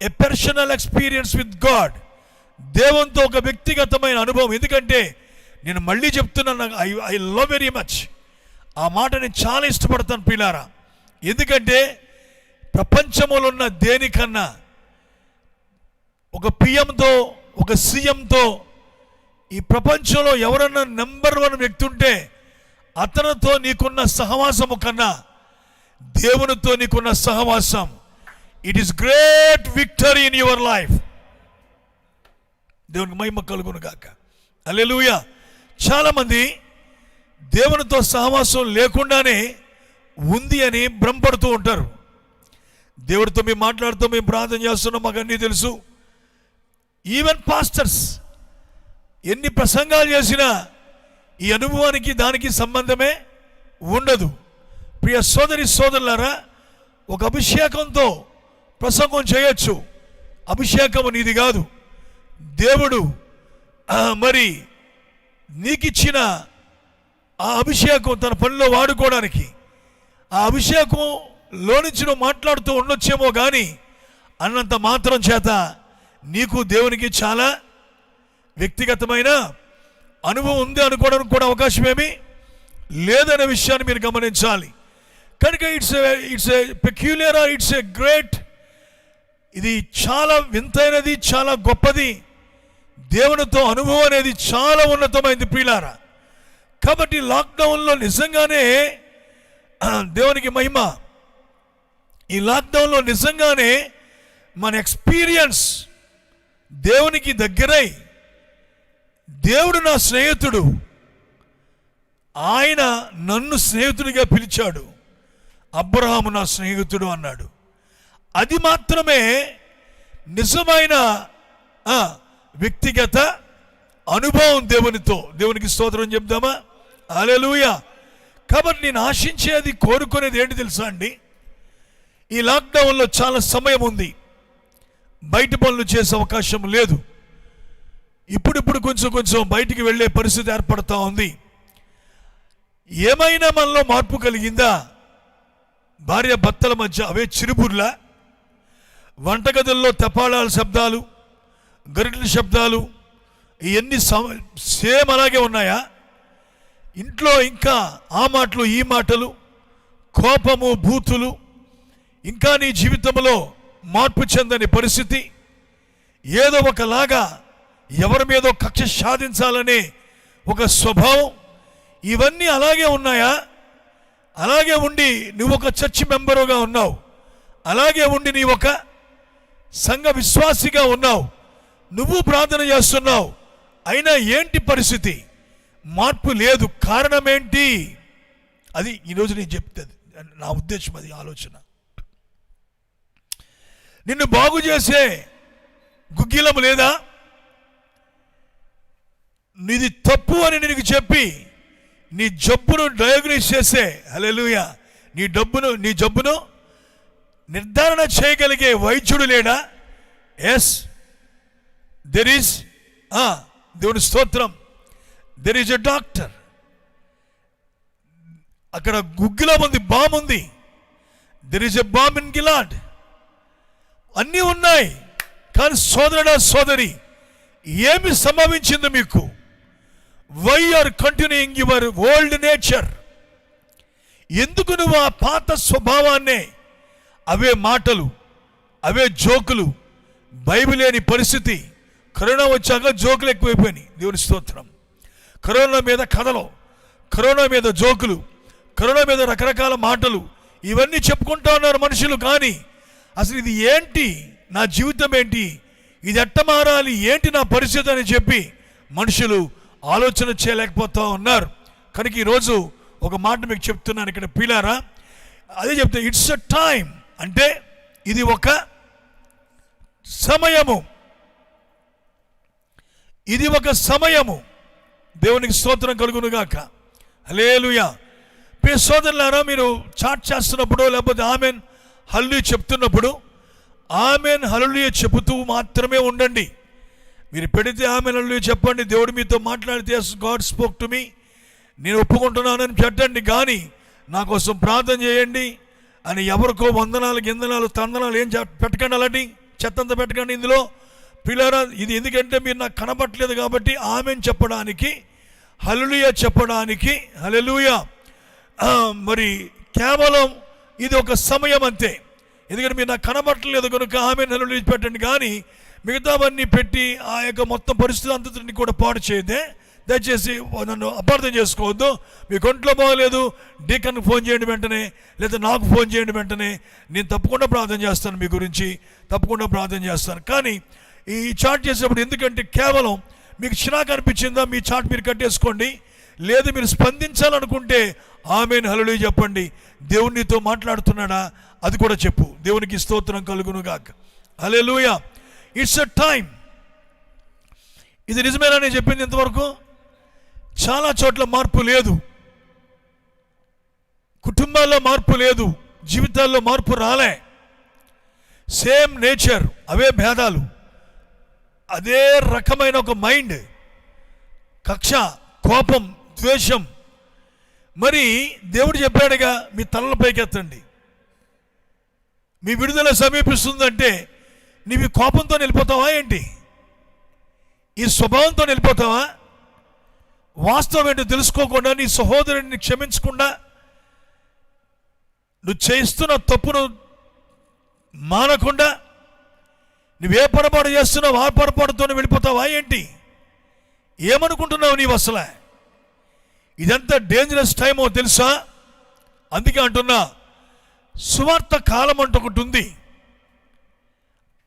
a personal experience with God, దేవునితో ఒక వ్యక్తిగతమైన అనుభవం. ఎందుకంటే నేను మళ్ళీ చెప్తున్నాను, ఐ లవ్ వెరీ మచ్ ఆ మాట, నేను చాలా ఇష్టపడతాను పిల్లారా. ఎందుకంటే ప్రపంచంలో ఉన్న దేనికన్నా ఒక పిఎంతో, ఒక సీఎంతో, ఈ ప్రపంచంలో ఎవరన్నా నెంబర్ 1 వ్యక్తి ఉంటే అతనితో నీకున్న సహవాసము కన్నా దేవునితో నీకున్న సహవాసం it is great victory in your life. దేవునికి మహిమ కలుగును గాక. హల్లెలూయా. చాలామంది దేవునితో సహవాసం లేకుండానే ఉంది అని భ్రమపడుతూ ఉంటారు. దేవుడితో మేము మాట్లాడుతూ మేము ప్రార్థన చేస్తున్నాం, మాకు అన్నీ తెలుసు. ఈవెన్ పాస్టర్స్ ఎన్ని ప్రసంగాలు చేసినా ఈ అనుభవానికి దానికి సంబంధమే ఉండదు. ప్రియ సోదరి సోదరులారా, ఒక అభిషేకంతో ప్రసంగం చేయొచ్చు, అభిషేకం నీది కాదు. దేవుడు మరి నీకిచ్చిన ఆ అభిషేకం తన పనిలో వాడుకోవడానికి, ఆ అభిషేకంలో నుంచి నువ్వు మాట్లాడుతూ ఉండొచ్చేమో కానీ అన్నంత మాత్రం చేత నీకు దేవునికి చాలా వ్యక్తిగతమైన అనుభవం ఉంది అనుకోవడానికి కూడా అవకాశం ఏమీ లేదనే విషయాన్ని మీరు గమనించాలి. కనుక it's a peculiar, it's a great, ఇది చాలా వింతైనది, చాలా గొప్పది. దేవునితో అనుభవం అనేది చాలా ఉన్నతమైంది ప్రియులారా. కాబట్టి లాక్డౌన్లో నిజంగానే దేవునికి మహిమ, ఈ లాక్డౌన్లో నిజంగానే మన ఎక్స్పీరియన్స్ దేవునికి దగ్గరై, దేవుడు నా స్నేహితుడు, ఆయన నన్ను స్నేహితుడిగా పిలిచాడు, అబ్రహాము నా స్నేహితుడు అన్నాడు. అది మాత్రమే నిజమైన వ్యక్తిగత అనుభవం దేవునితో. దేవునికి స్తోత్రం చెప్దామా? హల్లెలూయా. కాబట్టి నేను ఆశించేది, కోరుకునేది ఏంటి తెలుసా అండి? ఈ లాక్డౌన్లో చాలా సమయం ఉంది, బయట పనులు చేసే అవకాశం లేదు. ఇప్పుడిప్పుడు కొంచెం బయటికి వెళ్ళే పరిస్థితి ఏర్పడుతూ ఉంది. ఏమైనా మనలో మార్పు కలిగిందా? భార్య భర్తల మధ్య అవే చిరుబుర్లా, వంటగదుల్లో తపాళాల శబ్దాలు, గరిటెల శబ్దాలు ఇవన్నీ సేమ్ అలాగే ఉన్నాయా? ఇంట్లో ఇంకా ఆ మాటలు ఈ మాటలు, కోపము, బూతులు, ఇంకా నీ జీవితంలో మార్పు చెందని పరిస్థితి, ఏదో ఒకలాగా ఎవరి మీదో కక్ష సాధించాలనే ఒక స్వభావం, ఇవన్నీ అలాగే ఉన్నాయా? అలాగే ఉండి నువ్వు ఒక చర్చ్ మెంబరుగా ఉన్నావు, అలాగే ఉండి నీ ఒక సంఘ విశ్వాసిగా ఉన్నావు, నువ్వు ప్రార్థన చేస్తున్నావు, అయినా ఏంటి పరిస్థితి? మార్పు లేదు. కారణం ఏంటి? అది ఈరోజు నేను చెప్తాను, నా ఉద్దేశం, అది ఆలోచన. నిన్ను బాగు చేసే గుగ్గిలం లేదా? నీది తప్పు అని నీకు చెప్పి నీ జబ్బును డయాగ్నోస్ చేసే, హల్లెలూయా, నీ జబ్బును నిర్ధారణ చేయగలిగే వైద్యుడు లేడా? ఎస్, దెర్ ఈస్, దేవుని స్తోత్రం, దెర్ ఈజ్ ఎ డాక్టర్. అక్కడ గుగ్గిలం ఉంది, బామ్ ఉంది. There is a balm in Gilead. అన్నీ ఉన్నాయి. కానీ సోదరుడా, సోదరి, ఏమి సంభవించింది మీకు? Why are continuing your old nature? ఎందుకు నువ్వు ఆ పాత స్వభావాన్నే, అవే మాటలు, అవే జోకులు, బైబిల్ లేని పరిస్థితి. కరోనా వచ్చాక జోకులు ఎక్కువైపోయినాయి. దేవుని స్తోత్రం. కరోనా మీద కథలు, కరోనా మీద జోకులు, కరోనా మీద రకరకాల మాటలు, ఇవన్నీ చెప్పుకుంటా ఉన్నారు మనుషులు. కానీ అసలు ఇది ఏంటి? నా జీవితం ఏంటి? ఇది ఎట్ట మారాలి? ఏంటి నా పరిస్థితి అని చెప్పి మనుషులు ఆలోచన చేయలేకపోతూ ఉన్నారు. కనుక ఈరోజు ఒక మాట మీకు చెప్తున్నాను ఇక్కడ పిల్లారా. అదే చెప్తే, ఇట్స్ అ టైం, అంటే ఇది ఒక సమయము, ఇది ఒక సమయము. దేవునికి స్తోత్రం కలుగును గాక. హల్లెలూయా. ప్రియ సోదరులారా, మీరు చాట్ చేస్తున్నప్పుడు లేకపోతే ఆమెన్ హల్లెలూయా చెప్తున్నప్పుడు ఆమెన్ హల్లెలూయా చెబుతూ మాత్రమే ఉండండి. మీరు పెడితే ఆమెన్ హల్లెలూయా చెప్పండి. దేవుడు మీతో మాట్లాడితే గాడ్ స్పోక్ టు మీ, నేను ఒప్పుకుంటున్నానని పెట్టండి. కానీ నా కోసం ప్రార్థన చేయండి అని ఎవరికో వందనాలు గిందనాలు తందనాలు ఏం పెట్టకండి. అలాంటి చెత్తంతా పెట్టకండి ఇందులో. పిల్లరా, ఇది ఎందుకంటే మీరు నాకు కనబట్టలేదు కాబట్టి ఆమెన్ చెప్పడానికి, హల్లెలూయా చెప్పడానికి, హల్లెలూయా మరి కేవలం ఇది ఒక సమయం అంతే. ఎందుకంటే మీరు నాకు కనబట్టలేదు కనుక ఆమెన్ హల్లెలూయా పెట్టండి. కానీ మిగతావన్నీ పెట్టి ఆ యొక్క మొత్తం పరిస్థితి అంతటిని కూడా పాడు చేయదే దయచేసి నన్ను అపార్థం చేసుకోవద్దు. మీ ఒంట్లో బాగలేదు, డీకన్కి ఫోన్ చేయండి వెంటనే, లేదా నాకు ఫోన్ చేయండి వెంటనే. నేను తప్పకుండా ప్రార్థన చేస్తాను, మీ గురించి తప్పకుండా ప్రార్థన చేస్తాను. కానీ ఈ చాట్ చేసేటప్పుడు ఎందుకంటే కేవలం మీకు చిరాకు అనిపించిందా, మీ చాట్ మీరు కట్టేసుకోండి. లేదు మీరు స్పందించాలనుకుంటే ఆమేన్ హల్లెలూయా చెప్పండి. దేవునితో మాట్లాడుతున్నాడా అది కూడా చెప్పు. దేవునికి స్తోత్రం కలుగును గాక. హల్లెలూయా. It's a time. ఇది నిజమేనా నేను చెప్పింది ఇంతవరకు? చాలా చోట్ల మార్పు లేదు, కుటుంబాల్లో మార్పు లేదు, జీవితాల్లో మార్పు రాలే. సేమ్ నేచర్, అవే భేదాలు, అదే రకమైన ఒక మైండ్, కక్ష, కోపం, ద్వేషం. మరి దేవుడు చెప్పాడుగా, మీ తలల పైకెత్తండి. మీ విడుదల సమీపిస్తుందంటే నీవి కోపంతో వెళ్ళిపోతావా ఏంటి? ఈ స్వభావంతో వెళ్ళిపోతావా? వాస్తవం ఏంటో తెలుసుకోకుండా, నీ సహోదరుడిని క్షమించకుండా, నువ్వు చేస్తున్న తప్పును మానకుండా, నువ్వే పొరపాటు చేస్తున్నావు ఆ పొరపాటుతో వెళ్ళిపోతావా ఏంటి? ఏమనుకుంటున్నావు నీవు అసలు? ఇదంతా డేంజరస్ టైమో తెలుసా? అందుకే అంటున్నా, సువార్త కాలం అంటూ ఒకటి ఉంది.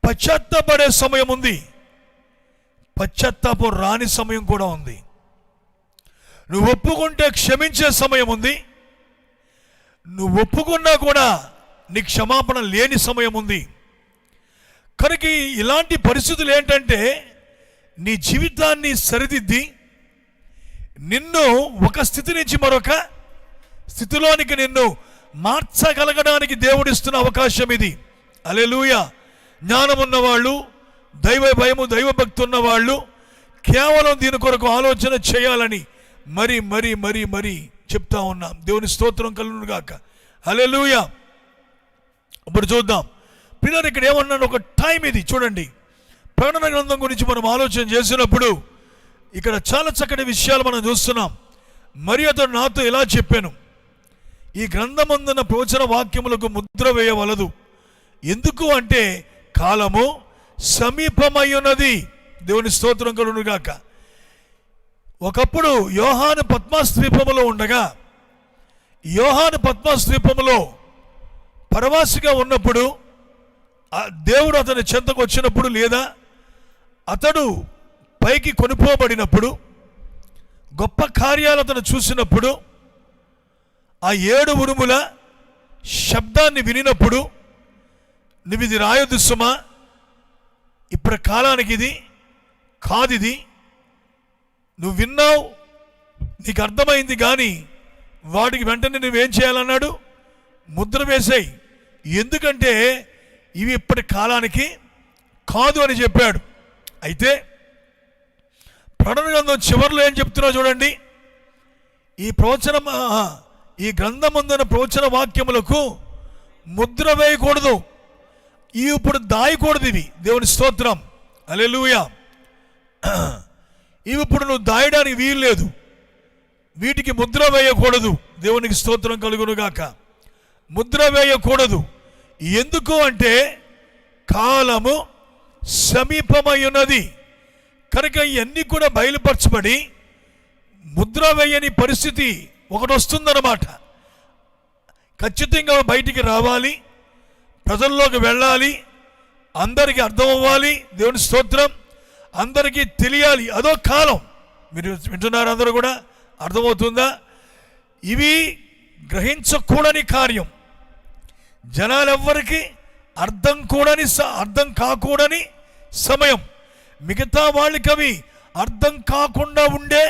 పశ్చాత్తాపడే సమయం ఉంది, పశ్చాత్తాపం రాని సమయం కూడా ఉంది. నువ్వు ఒప్పుకుంటే క్షమించే సమయం ఉంది, నువ్వు ఒప్పుకున్నా కూడా నీ క్షమాపణ లేని సమయం ఉంది. కనుక ఇలాంటి పరిస్థితులు ఏంటంటే నీ జీవితాన్ని సరిదిద్ది నిన్ను ఒక స్థితి నుంచి మరొక స్థితిలోనికి నిన్ను మార్చగలగడానికి దేవుడిస్తున్న అవకాశం ఇది. హల్లెలూయా. జ్ఞానం ఉన్నవాళ్ళు, దైవ భయము, దైవభక్తి ఉన్నవాళ్ళు కేవలం దీని కొరకు ఆలోచన చేయాలని మరి మరి మరి మరి చెప్తా ఉన్నాం. దేవుని స్తోత్రం కలుగును గాక. హల్లెలూయా. ఇప్పుడు చూద్దాం పిల్లలు, ఇక్కడ ఏమన్నాను, ఒక టైం ఇది. చూడండి, ప్రకటన గ్రంథం గురించి మనం ఆలోచన చేసినప్పుడు ఇక్కడ చాలా చక్కటి విషయాలు మనం చూస్తున్నాం. మరి అతడు నాతో ఇలా చెప్పాను, ఈ గ్రంథమందున ప్రవచన వాక్యములకు ముద్ర వేయవలదు. ఎందుకు అంటే కాలము సమీపమై ఉన్నది. దేవుని స్తోత్రం కలుగును గాక. ఒకప్పుడు యోహాను పద్మస్ ద్వీపములో ఉండగా, యోహాను పద్మస్ ద్వీపములో పరవాసిగా ఉన్నప్పుడు, దేవుడు అతని చెంతకు వచ్చినప్పుడు, లేదా అతడు పైకి కొనుపోబడినప్పుడు, గొప్ప కార్యాలు అతను చూసినప్పుడు, ఆ 7 ఉరుముల శబ్దాన్ని వినినప్పుడు, నువ్వు ఇది రాయొద్దు సుమా, ఇప్పుడు కాలానికి ఇది కాదు, ఇది నువ్వు విన్నావు, నీకు అర్థమైంది, కానీ వాటికి వెంటనే నువ్వేం చేయాలన్నాడు? ముద్ర వేసేయి. ఎందుకంటే ఇవి ఇప్పటి కాలానికి కాదు అని చెప్పాడు. అయితే ప్రకటన గ్రంథం చివరిలో ఏం చెప్తున్నా చూడండి, ఈ గ్రంథం ముందున్న ప్రవచన వాక్యములకు ముద్ర వేయకూడదు, ఇవి ఇప్పుడు దాయకూడదు. ఇవి దేవుని స్తోత్రం. హల్లెలూయా. ఇవి ఇప్పుడు నువ్వు దాయడానికి వీలు లేదు, వీటికి ముద్ర వేయకూడదు. దేవునికి స్తోత్రం కలుగును గాక. ముద్ర వేయకూడదు. ఎందుకు అంటే కాలము సమీపమై ఉన్నది. కనుక ఇవన్నీ కూడా బయలుపరచబడి ముద్ర వేయని పరిస్థితి ఒకటి వస్తుందన్నమాట. ఖచ్చితంగా బయటికి రావాలి, ప్రజల్లోకి వెళ్ళాలి, అందరికీ అర్థం అవ్వాలి. దేవుని స్తోత్రం. అందరికీ తెలియాలి. అదో కాలం. మీరు వింటున్నారు అందరూ కూడా? అర్థమవుతుందా? ఇవి గ్రహించకూడని కార్యం. జనాలెవ్వరికి అర్థం కాకూడని సమయం. మిగతా వాళ్ళకి అవి అర్థం కాకుండా ఉండే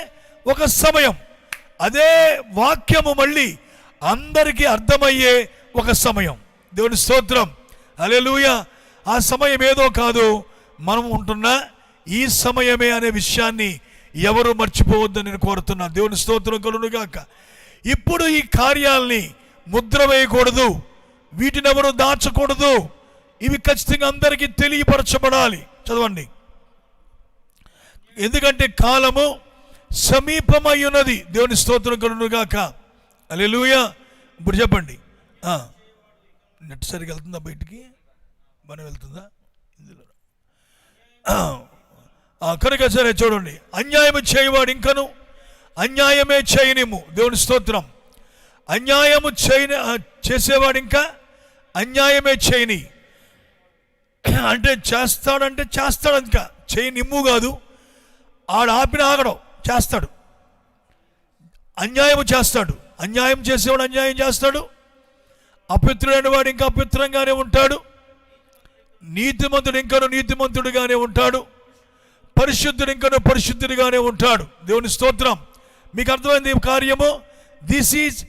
ఒక సమయం. అదే వాక్యము మళ్ళీ అందరికీ అర్థమయ్యే ఒక సమయం. దేవుని స్తోత్రం. హల్లెలూయా. ఆ సమయం ఏదో కాదు, మనం ఉంటున్న ఈ సమయమే అనే విషయాన్ని ఎవరు మర్చిపోవద్దని నేను కోరుతున్నా. దేవుని స్తోత్రం కలుగును గాక. ఇప్పుడు ఈ కార్యాలని ముద్ర వేయకూడదు, వీటిని ఎవరు దాచకూడదు. ఇవి ఖచ్చితంగా అందరికీ తెలియపరచబడాలి. చదవండి. ఎందుకంటే కాలము సమీపమై ఉన్నది. దేవుని స్తోత్రం కలుగును గాక. హల్లెలూయా. ఇప్పుడు చెప్పండి. నెట్ సరిగా వెళ్తుందా? బయటికి మనం వెళ్తుందా? ఇందులో కనుక సరే చూడండి, అన్యాయం చేయవాడు ఇంకను అన్యాయమే చేయనిము. దేవుని స్తోత్రం. అన్యాయము చేసేవాడు ఇంకా అన్యాయమే చేయని అంటే చేస్తాడు ఇంకా చేయనిమ్ము కాదు, ఆడు ఆపిన ఆగడం చేస్తాడు, అన్యాయం చేస్తాడు. అన్యాయం చేసేవాడు అన్యాయం చేస్తాడు, అపవిత్రుడైన వాడు ఇంకా అపవిత్రంగానే ఉంటాడు, నీతిమంతుడు ఇంకను నీతిమంతుడిగానే ఉంటాడు, పరిశుద్ధుడు ఇంకను పరిశుద్ధుడిగానే ఉంటాడు. దేవుని స్తోత్రం. మీకు అర్థమైంది ఈ కార్యము? This is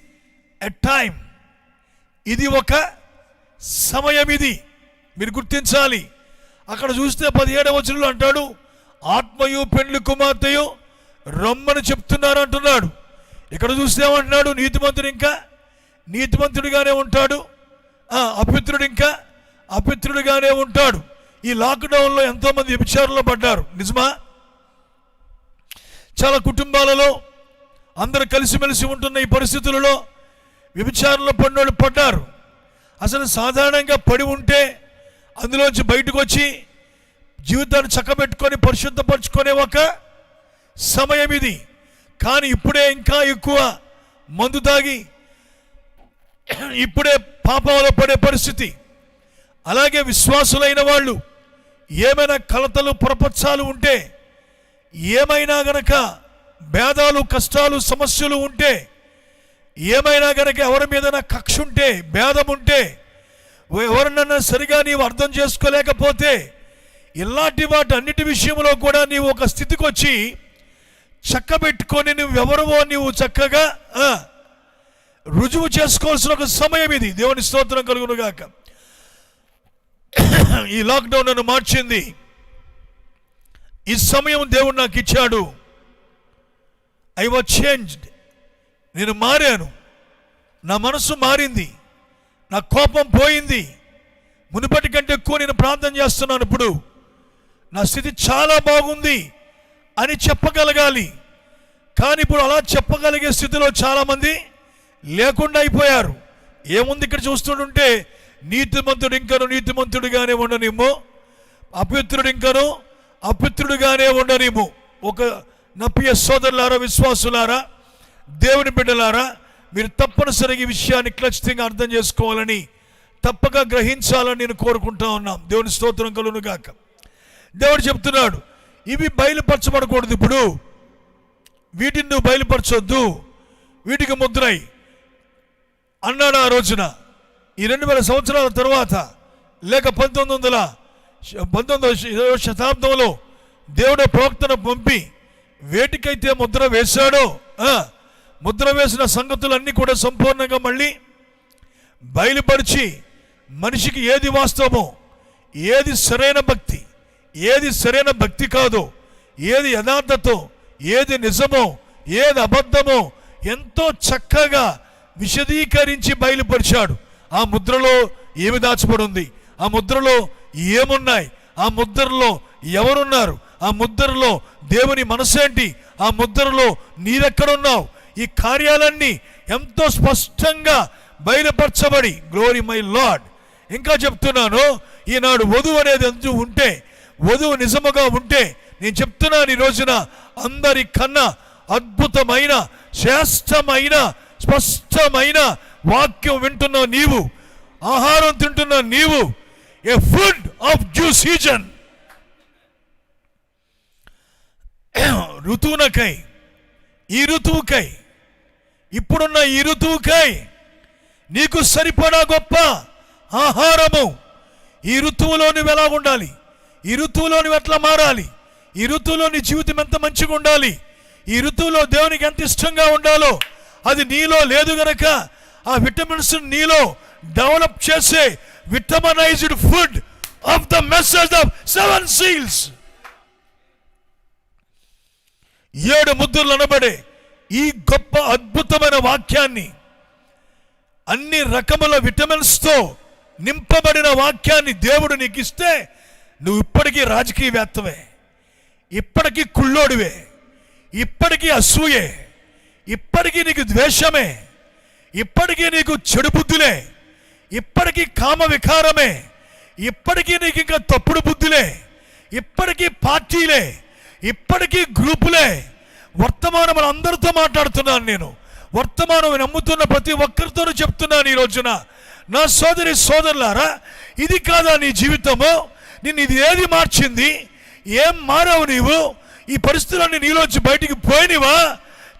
a time. ఇది ఒక సమయం. ఇది మీరు గుర్తించాలి. అక్కడ చూస్తే 17వ వచనంలో అంటాడు, ఆత్మయు పెండ్లి కుమార్తెయు రమ్మని చెప్తున్నారు అంటున్నాడు. ఇక్కడ చూస్తే ఏమంటున్నాడు? నీతిమంతుడు ఇంకా నీతిమంతుడిగానే ఉంటాడు, అపవిత్రుడు ఇంకా అపవిత్రుడిగానే ఉంటాడు. ఈ లాక్డౌన్లో ఎంతోమంది వ్యభిచారంలో పడ్డారు. నిజమా? చాలా కుటుంబాలలో అందరూ కలిసిమెలిసి ఉంటున్న ఈ పరిస్థితులలో వ్యభిచారంలో పడినోళ్ళు పడ్డారు. అసలు సాధారణంగా పడి ఉంటే అందులోంచి బయటకు వచ్చి జీవితాన్ని చక్కబెట్టుకొని పరిశుద్ధపరచుకునే ఒక సమయం ఇది. కానీ ఇప్పుడే ఇంకా ఎక్కువ మందు తాగి ఇప్పుడే పాపంలో పడే పరిస్థితి. అలాగే విశ్వాసులైన వాళ్ళు ఏమైనా కలతలు పొరపచ్చాలు ఉంటే, ఏమైనా గనక భేదాలు కష్టాలు సమస్యలు ఉంటే, ఏమైనా గనక ఎవరి మీదైనా కక్ష ఉంటే, భేదం ఉంటే, ఎవరినన్నా సరిగా నీవు అర్థం చేసుకోలేకపోతే, ఇలాంటి వాటి అన్నిటి విషయంలో కూడా నీవు ఒక స్థితికి వచ్చి చక్కబెట్టుకొని నువ్వెవరవో నీవు చక్కగా రుజువు చేసుకోవాల్సిన ఒక సమయం ఇది. దేవుని స్తోత్రం కలుగును గాక. ఈ లాక్డౌన్ నన్ను మార్చింది. ఈ సమయం దేవుడు నాకు ఇచ్చాడు. I was changed. నేను మారాను. నా మనసు మారింది, నా కోపం పోయింది. మునుపటి కంటే ఎక్కువ నేను ప్రార్థన చేస్తున్నాను. ఇప్పుడు నా స్థితి చాలా బాగుంది అని చెప్పగలగాలి. కానీ ఇప్పుడు అలా చెప్పగలిగే స్థితిలో చాలామంది లేకుండా అయిపోయారు. ఏముంది ఇక్కడ చూస్తుంటే, నీతిమంతుడు ఇంకను నీతిమంతుడిగానే ఉండనిమ్ము, అపవిత్రుడు ఇంకను అపవిత్రుడిగానే ఉండనిమ్ము. ఒక నప్పియ సోదరులారా, విశ్వాసులారా, దేవుని బిడ్డలారా, మీరు తప్పనిసరిగా ఈ విషయాన్ని ఖచ్చితంగా అర్థం చేసుకోవాలని, తప్పక గ్రహించాలని నేను కోరుకుంటా ఉన్నాం. దేవుని స్తోత్రం కలుగును గాక. దేవుడు చెప్తున్నాడు, ఇవి బయలుపరచబడకూడదు. ఇప్పుడు వీటిని నువ్వు బయలుపరచొద్దు, వీటికి ముద్రై అన్నాడు ఆ రోజున. ఈ 2000 సంవత్సరాల తర్వాత, లేక 19వ శతాబ్దంలో దేవుడు ప్రవక్తను పంపి వేటికైతే ముద్ర వేశాడో, ముద్ర వేసిన సంగతులన్నీ కూడా సంపూర్ణంగా మళ్ళీ బయలుపరిచి, మనిషికి ఏది వాస్తవమో, ఏది సరైన భక్తి, ఏది సరైన భక్తి కాదో, ఏది యథార్థతో, ఏది నిజమో, ఏది అబద్ధమో ఎంతో చక్కగా విశదీకరించి బయలుపరిచాడు. ఆ ముద్రలో ఏమి దాచబడి ఉంది, ఆ ముద్రలో ఏమున్నాయి, ఆ ముద్రలో ఎవరున్నారు, ఆ ముద్రలో దేవుని మనసేంటి, ఆ ముద్రలో నీరెక్కడున్నావు, ఈ కార్యాలన్నీ ఎంతో స్పష్టంగా బయలుపరచబడి, గ్లోరీ మై లార్డ్. ఇంకా చెప్తున్నాను, ఈనాడు వధువు అనేది ఎందుకు ఉంటే, వధువు నిజముగా ఉంటే, నేను చెప్తున్నాను ఈ రోజున అందరికన్నా అద్భుతమైన శ్రేష్టమైన స్పష్టమైన వాక్యం వింటున్న నీవు, ఆహారం తింటున్న నీవు, ఏ ఫుడ్ ఆఫ్ డ్యూ సీజన్, ఋతువునకై, ఈ ఋతువుకై, ఇప్పుడున్న ఈ ఋతువుకై నీకు సరిపడా గొప్ప ఆహారము. ఈ ఋతువులో నువ్వు ఎలా ఉండాలి, ఈ ఋతువులో నువ్వు ఎట్లా మారాలి, ఈ ఋతువులో నీ జీవితం ఎంత మంచిగా ఉండాలి, ఈ ఋతువులో దేవునికి ఎంత ఇష్టంగా ఉండాలో అది నీలో లేదు గనక ఆ విటమిన్స్ నీలో డెవలప్ చేసే vitaminized food of the message of 7 seals, 7 ముద్రలు అనబడే ఈ గొప్ప అద్భుతమైన వాక్యాన్ని, అన్ని రకముల విటమిన్స్తో నింపబడిన వాక్యాన్ని దేవుడు నీకు ఇస్తే, నువ్వు ఇప్పటికీ రాజకీయవేత్తవే, ఇప్పటికీ కుళ్ళోడివే, ఇప్పటికీ అసూయే, ఇప్పటికీ నీకు ద్వేషమే, ఇప్పటికీ నీకు చెడు బుద్ధులే, ఇప్పటికీ కామ వికారమే, ఇప్పటికీ నీకు ఇంకా తప్పుడు బుద్ధులే, ఇప్పటికీ పార్టీలే, ఇప్పటికీ గ్రూపులే, వర్తమానం అందరితో మాట్లాడుతున్నాను. నేను వర్తమానం నమ్ముతున్న ప్రతి ఒక్కరితోనూ చెప్తున్నాను ఈ రోజున, నా సోదరి సోదరులారా, ఇది కాదా నీ జీవితము? నిన్ను ఇది ఏది మార్చింది? ఏం మారావు నీవు? ఈ పరిస్థితులన్నీ నీలోంచి బయటికి పోయినవా?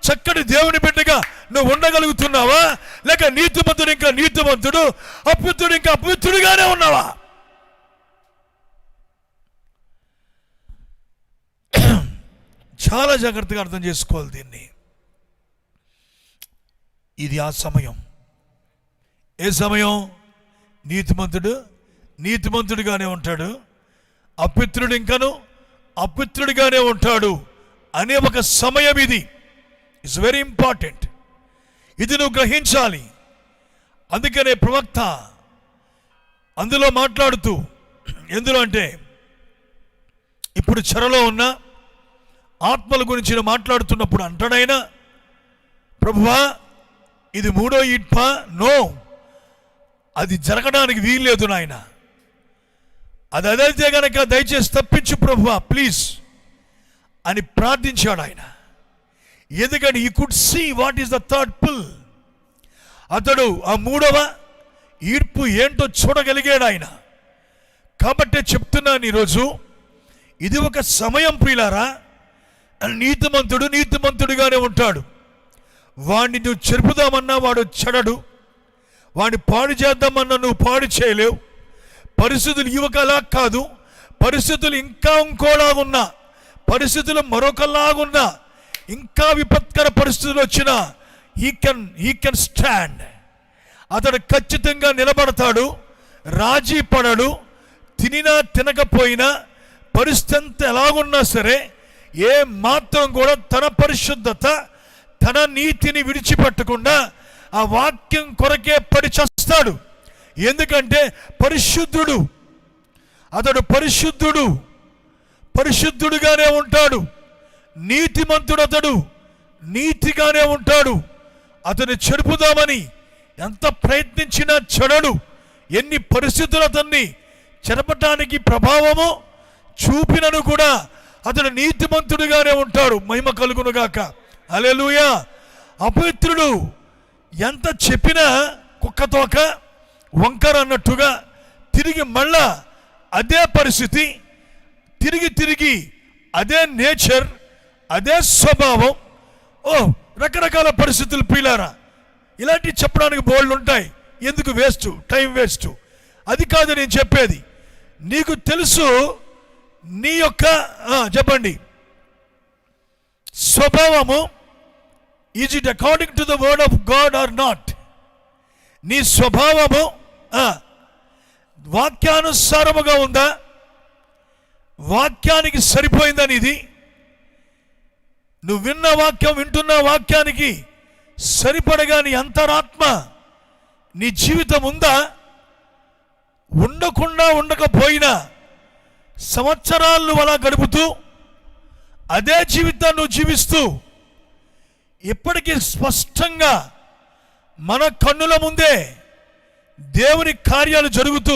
చక్కటి దేవుని బిడ్డగా నువ్వు ఉండగలుగుతున్నావా? లేక నీతిమంతుడు ఇంకా నీతిమంతుడు, అపవిత్రుడు ఇంకా అపవిత్రుడిగానే ఉన్నావా? చాలా జాగ్రత్తగా అర్థం చేసుకోవాలి దీన్ని. ఇది ఆ సమయం. ఏ సమయం? నీతిమంతుడు నీతిమంతుడిగానే ఉంటాడు, అపవిత్రుడు ఇంకను అపవిత్రుడిగానే ఉంటాడు అనే ఒక సమయం ఇది. It's very important. ఇది నువ్వు గ్రహించాలి. అందుకనే ప్రవక్త అందులో మాట్లాడుతూ, ఎందులో అంటే ఇప్పుడు చెరలో ఉన్న ఆత్మల గురించి మాట్లాడుతున్నప్పుడు అంటాడైనా, ప్రభువా ఇది 3వ ఈడ్ప? నో, అది జరగడానికి వీల్లేదు నాయన. అది అదైతే గనక దయచేసి తప్పించు ప్రభువా ప్లీజ్ అని ప్రార్థించాడు ఆయన. ఎందుకంటే he could see what is the third pull. అతడు ఆ 3వ ఈడ్పు ఏంటో చూడగలిగాడు ఆయన. కాబట్టే చెప్తున్నాను ఈరోజు, ఇది ఒక సమయం ప్రియులారా. నీతిమంతుడు నీతిమంతుడిగానే ఉంటాడు. వాడిని నువ్వు చెరుపుదామన్నా వాడు చెడడు, వాడిని పాడు చేద్దామన్నా నువ్వు పాడు చేయలేవు. పరిస్థితులు ఇవకలా కాదు, పరిస్థితులు ఇంకా ఇంకోలాగున్నా, పరిస్థితులు మరొకలాగున్నా, ఇంకా విపత్కర పరిస్థితులు వచ్చినా హీ కెన్ స్టాండ్. అతడు ఖచ్చితంగా నిలబడతాడు, రాజీ పడడు. తినినా తినకపోయినా పరిస్థితి ఎంత ఎలాగున్నా సరే ఏ మాత్రం కూడా తన పరిశుద్ధత తన నీతిని విడిచిపెట్టకుండా ఆ వాక్యం కొరకే పడి చస్తాడు. ఎందుకంటే పరిశుద్ధుడు, అతడు పరిశుద్ధుడు, పరిశుద్ధుడుగానే ఉంటాడు. నీతిమంతుడు, అతడు నీతిగానే ఉంటాడు. అతన్ని చెడుపుదామని ఎంత ప్రయత్నించినా చెడడు. ఎన్ని పరిస్థితులు అతన్ని చెరపటానికి ప్రభావము చూపినను కూడా అతడు నీతిమంతుడిగానే ఉంటాడు. మహిమ కలుగునుగాక. హల్లెలూయా. అపవిత్రుడు ఎంత చెప్పినా కుక్కతోక వంకర అన్నట్టుగా తిరిగి మళ్ళా అదే పరిస్థితి, తిరిగి అదే నేచర్, అదే స్వభావం. రకరకాల పరిస్థితులు ప్రియులారా. ఇలాంటివి చెప్పడానికి బోల్డ్ ఉంటాయి. ఎందుకు వేస్ట్, టైం వేస్ట్. అది కాదు నేను చెప్పేది. నీకు తెలుసు నీ యొక్క చెప్పండి స్వభావము, is it according to the word of God or not? నీ స్వభావము వాక్యానుసారముగా ఉందా? వాక్యానికి సరిపోయిందా నీది? నువ్వు విన్న వాక్యం, వింటున్న వాక్యానికి సరిపడగా నీ అంతరాత్మ, నీ జీవితం ఉందా? ఉండకుండా ఉండకపోయినా సంవత్సరాలు అలా గడుపుతూ అదే జీవితాన్ని నువ్వు జీవిస్తూ ఇప్పటికీ స్పష్టంగా మన కన్నుల ముందే దేవుని కార్యాలు జరుగుతూ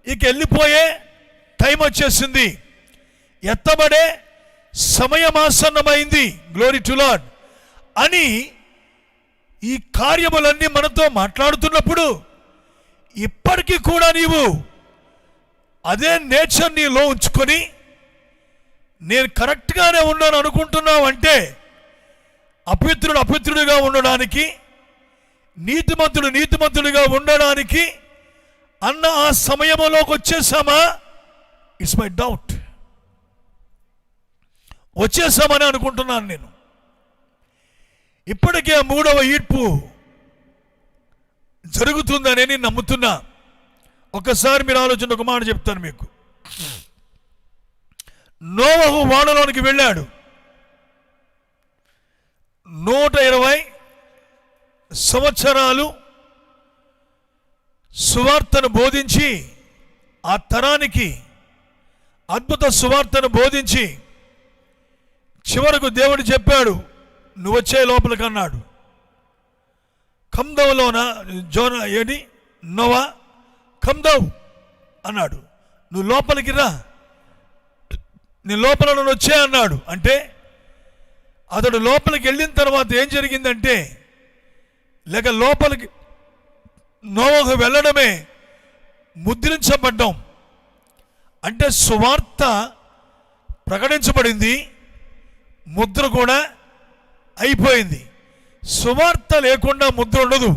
ఇక వెళ్ళిపోయే టైం వచ్చేసింది, ఎత్తబడే సమయం ఆసన్నమైంది, గ్లోరీ టు లార్డ్ అని ఈ కార్యములన్నీ మనతో మాట్లాడుతున్నప్పుడు ఇప్పటికీ కూడా నీవు అదే నేచర్ నీలో ఉంచుకొని నేను కరెక్ట్గానే ఉన్నాను అనుకుంటున్నావు అంటే అపవిత్రుడు అపవిత్రుడిగా ఉండడానికి, నీతిమంతుడు నీతిమంతుడిగా ఉండడానికి అన్న ఆ సమయంలోకి వచ్చేసామా? It's my doubt. వచ్చేసామని అనుకుంటున్నాను నేను. ఇప్పటికే 3వ ఈడ్పు జరుగుతుందని నేను నమ్ముతున్నా. ఒకసారి మీరు ఆలోచన, ఒక మాట చెప్తాను మీకు. నోవహు వాడలోనికి వెళ్ళాడు. 120 సంవత్సరాలు సువార్తను బోధించి ఆ తరానికి అద్భుత సువార్తను బోధించి చివరకు దేవుడు చెప్పాడు, నువ్వు వచ్చే లోపలికి అన్నాడు. కందవులోన జోన ఏడి నోవా కందవు అన్నాడు. నువ్వు లోపలికి రా, నీ లోపల వచ్చే అన్నాడు. అంటే అతడు లోపలికి వెళ్ళిన తర్వాత ఏం జరిగిందంటే, లేక లోపలికి నోవహు వెళ్ళడమే ముద్రించబడ్డం. అంటే సువార్త ప్రకటించబడింది, ముద్ర కూడా అయిపోయింది. సువార్త లేకుండా ముద్ర ఉండదు.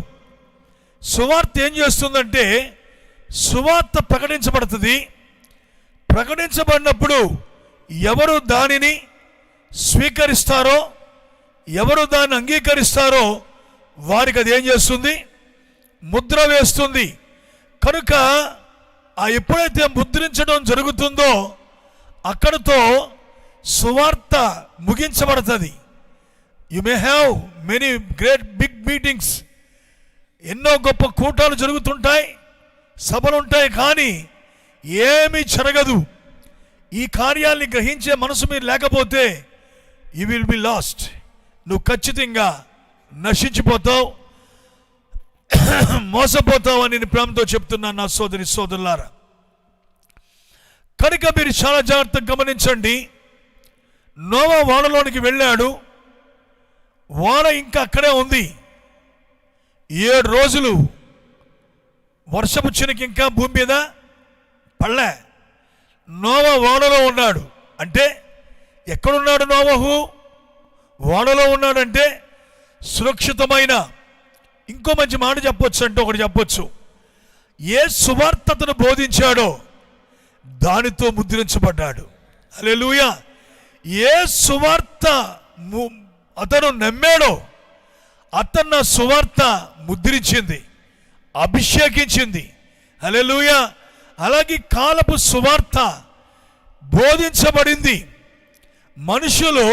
సువార్త ఏం చేస్తుందంటే, సువార్త ప్రకటించబడుతుంది. ప్రకటించబడినప్పుడు ఎవరు దానిని స్వీకరిస్తారో, ఎవరు దాన్ని అంగీకరిస్తారో వారికి అది ఏం చేస్తుంది? ముద్ర వేస్తుంది. కనుక ఎప్పుడైతే ముద్రించడం జరుగుతుందో అక్కడితో సువార్త ముగించబడుతుంది. You may have many great big meetings, ఎన్నో గొప్ప కూటాలు జరుగుతుంటాయి, సభలు ఉంటాయి, కానీ ఏమీ జరగదు. ఈ కార్యాన్ని గ్రహించే మనసు మీరు లేకపోతే యు విల్ బి లాస్ట్. నువ్వు ఖచ్చితంగా నశించిపోతావు, మోసపోతావు అని నేను ప్రేమతో చెప్తున్నాను నా సోదరి సోదరులారా. కనుక మీరు చాలా జాగ్రత్తగా గమనించండి. నోవా వానలోనికి వెళ్ళాడు. వాన ఇంకా అక్కడే ఉంది. 7 రోజులు వర్షపు చినుకు ఇంకా భూమి మీద పడలే. నోవా వానలో ఉన్నాడు. అంటే ఎక్కడున్నాడు నోవహు? వానలో ఉన్నాడంటే సురక్షితమైన, ఇంకో మంచి మాట చెప్పొచ్చు అంటే ఒకటి చెప్పొచ్చు, ఏ సువార్తను బోధించాడో దానితో ముద్రించబడ్డాడు. హల్లెలూయా. ఏ సువార్త అతను నమ్మాడో అతను సువార్త ముద్రించింది, అభిషేకించింది. హల్లెలూయా. అలాగే కాలపు సువార్త బోధించబడింది. మనుషులు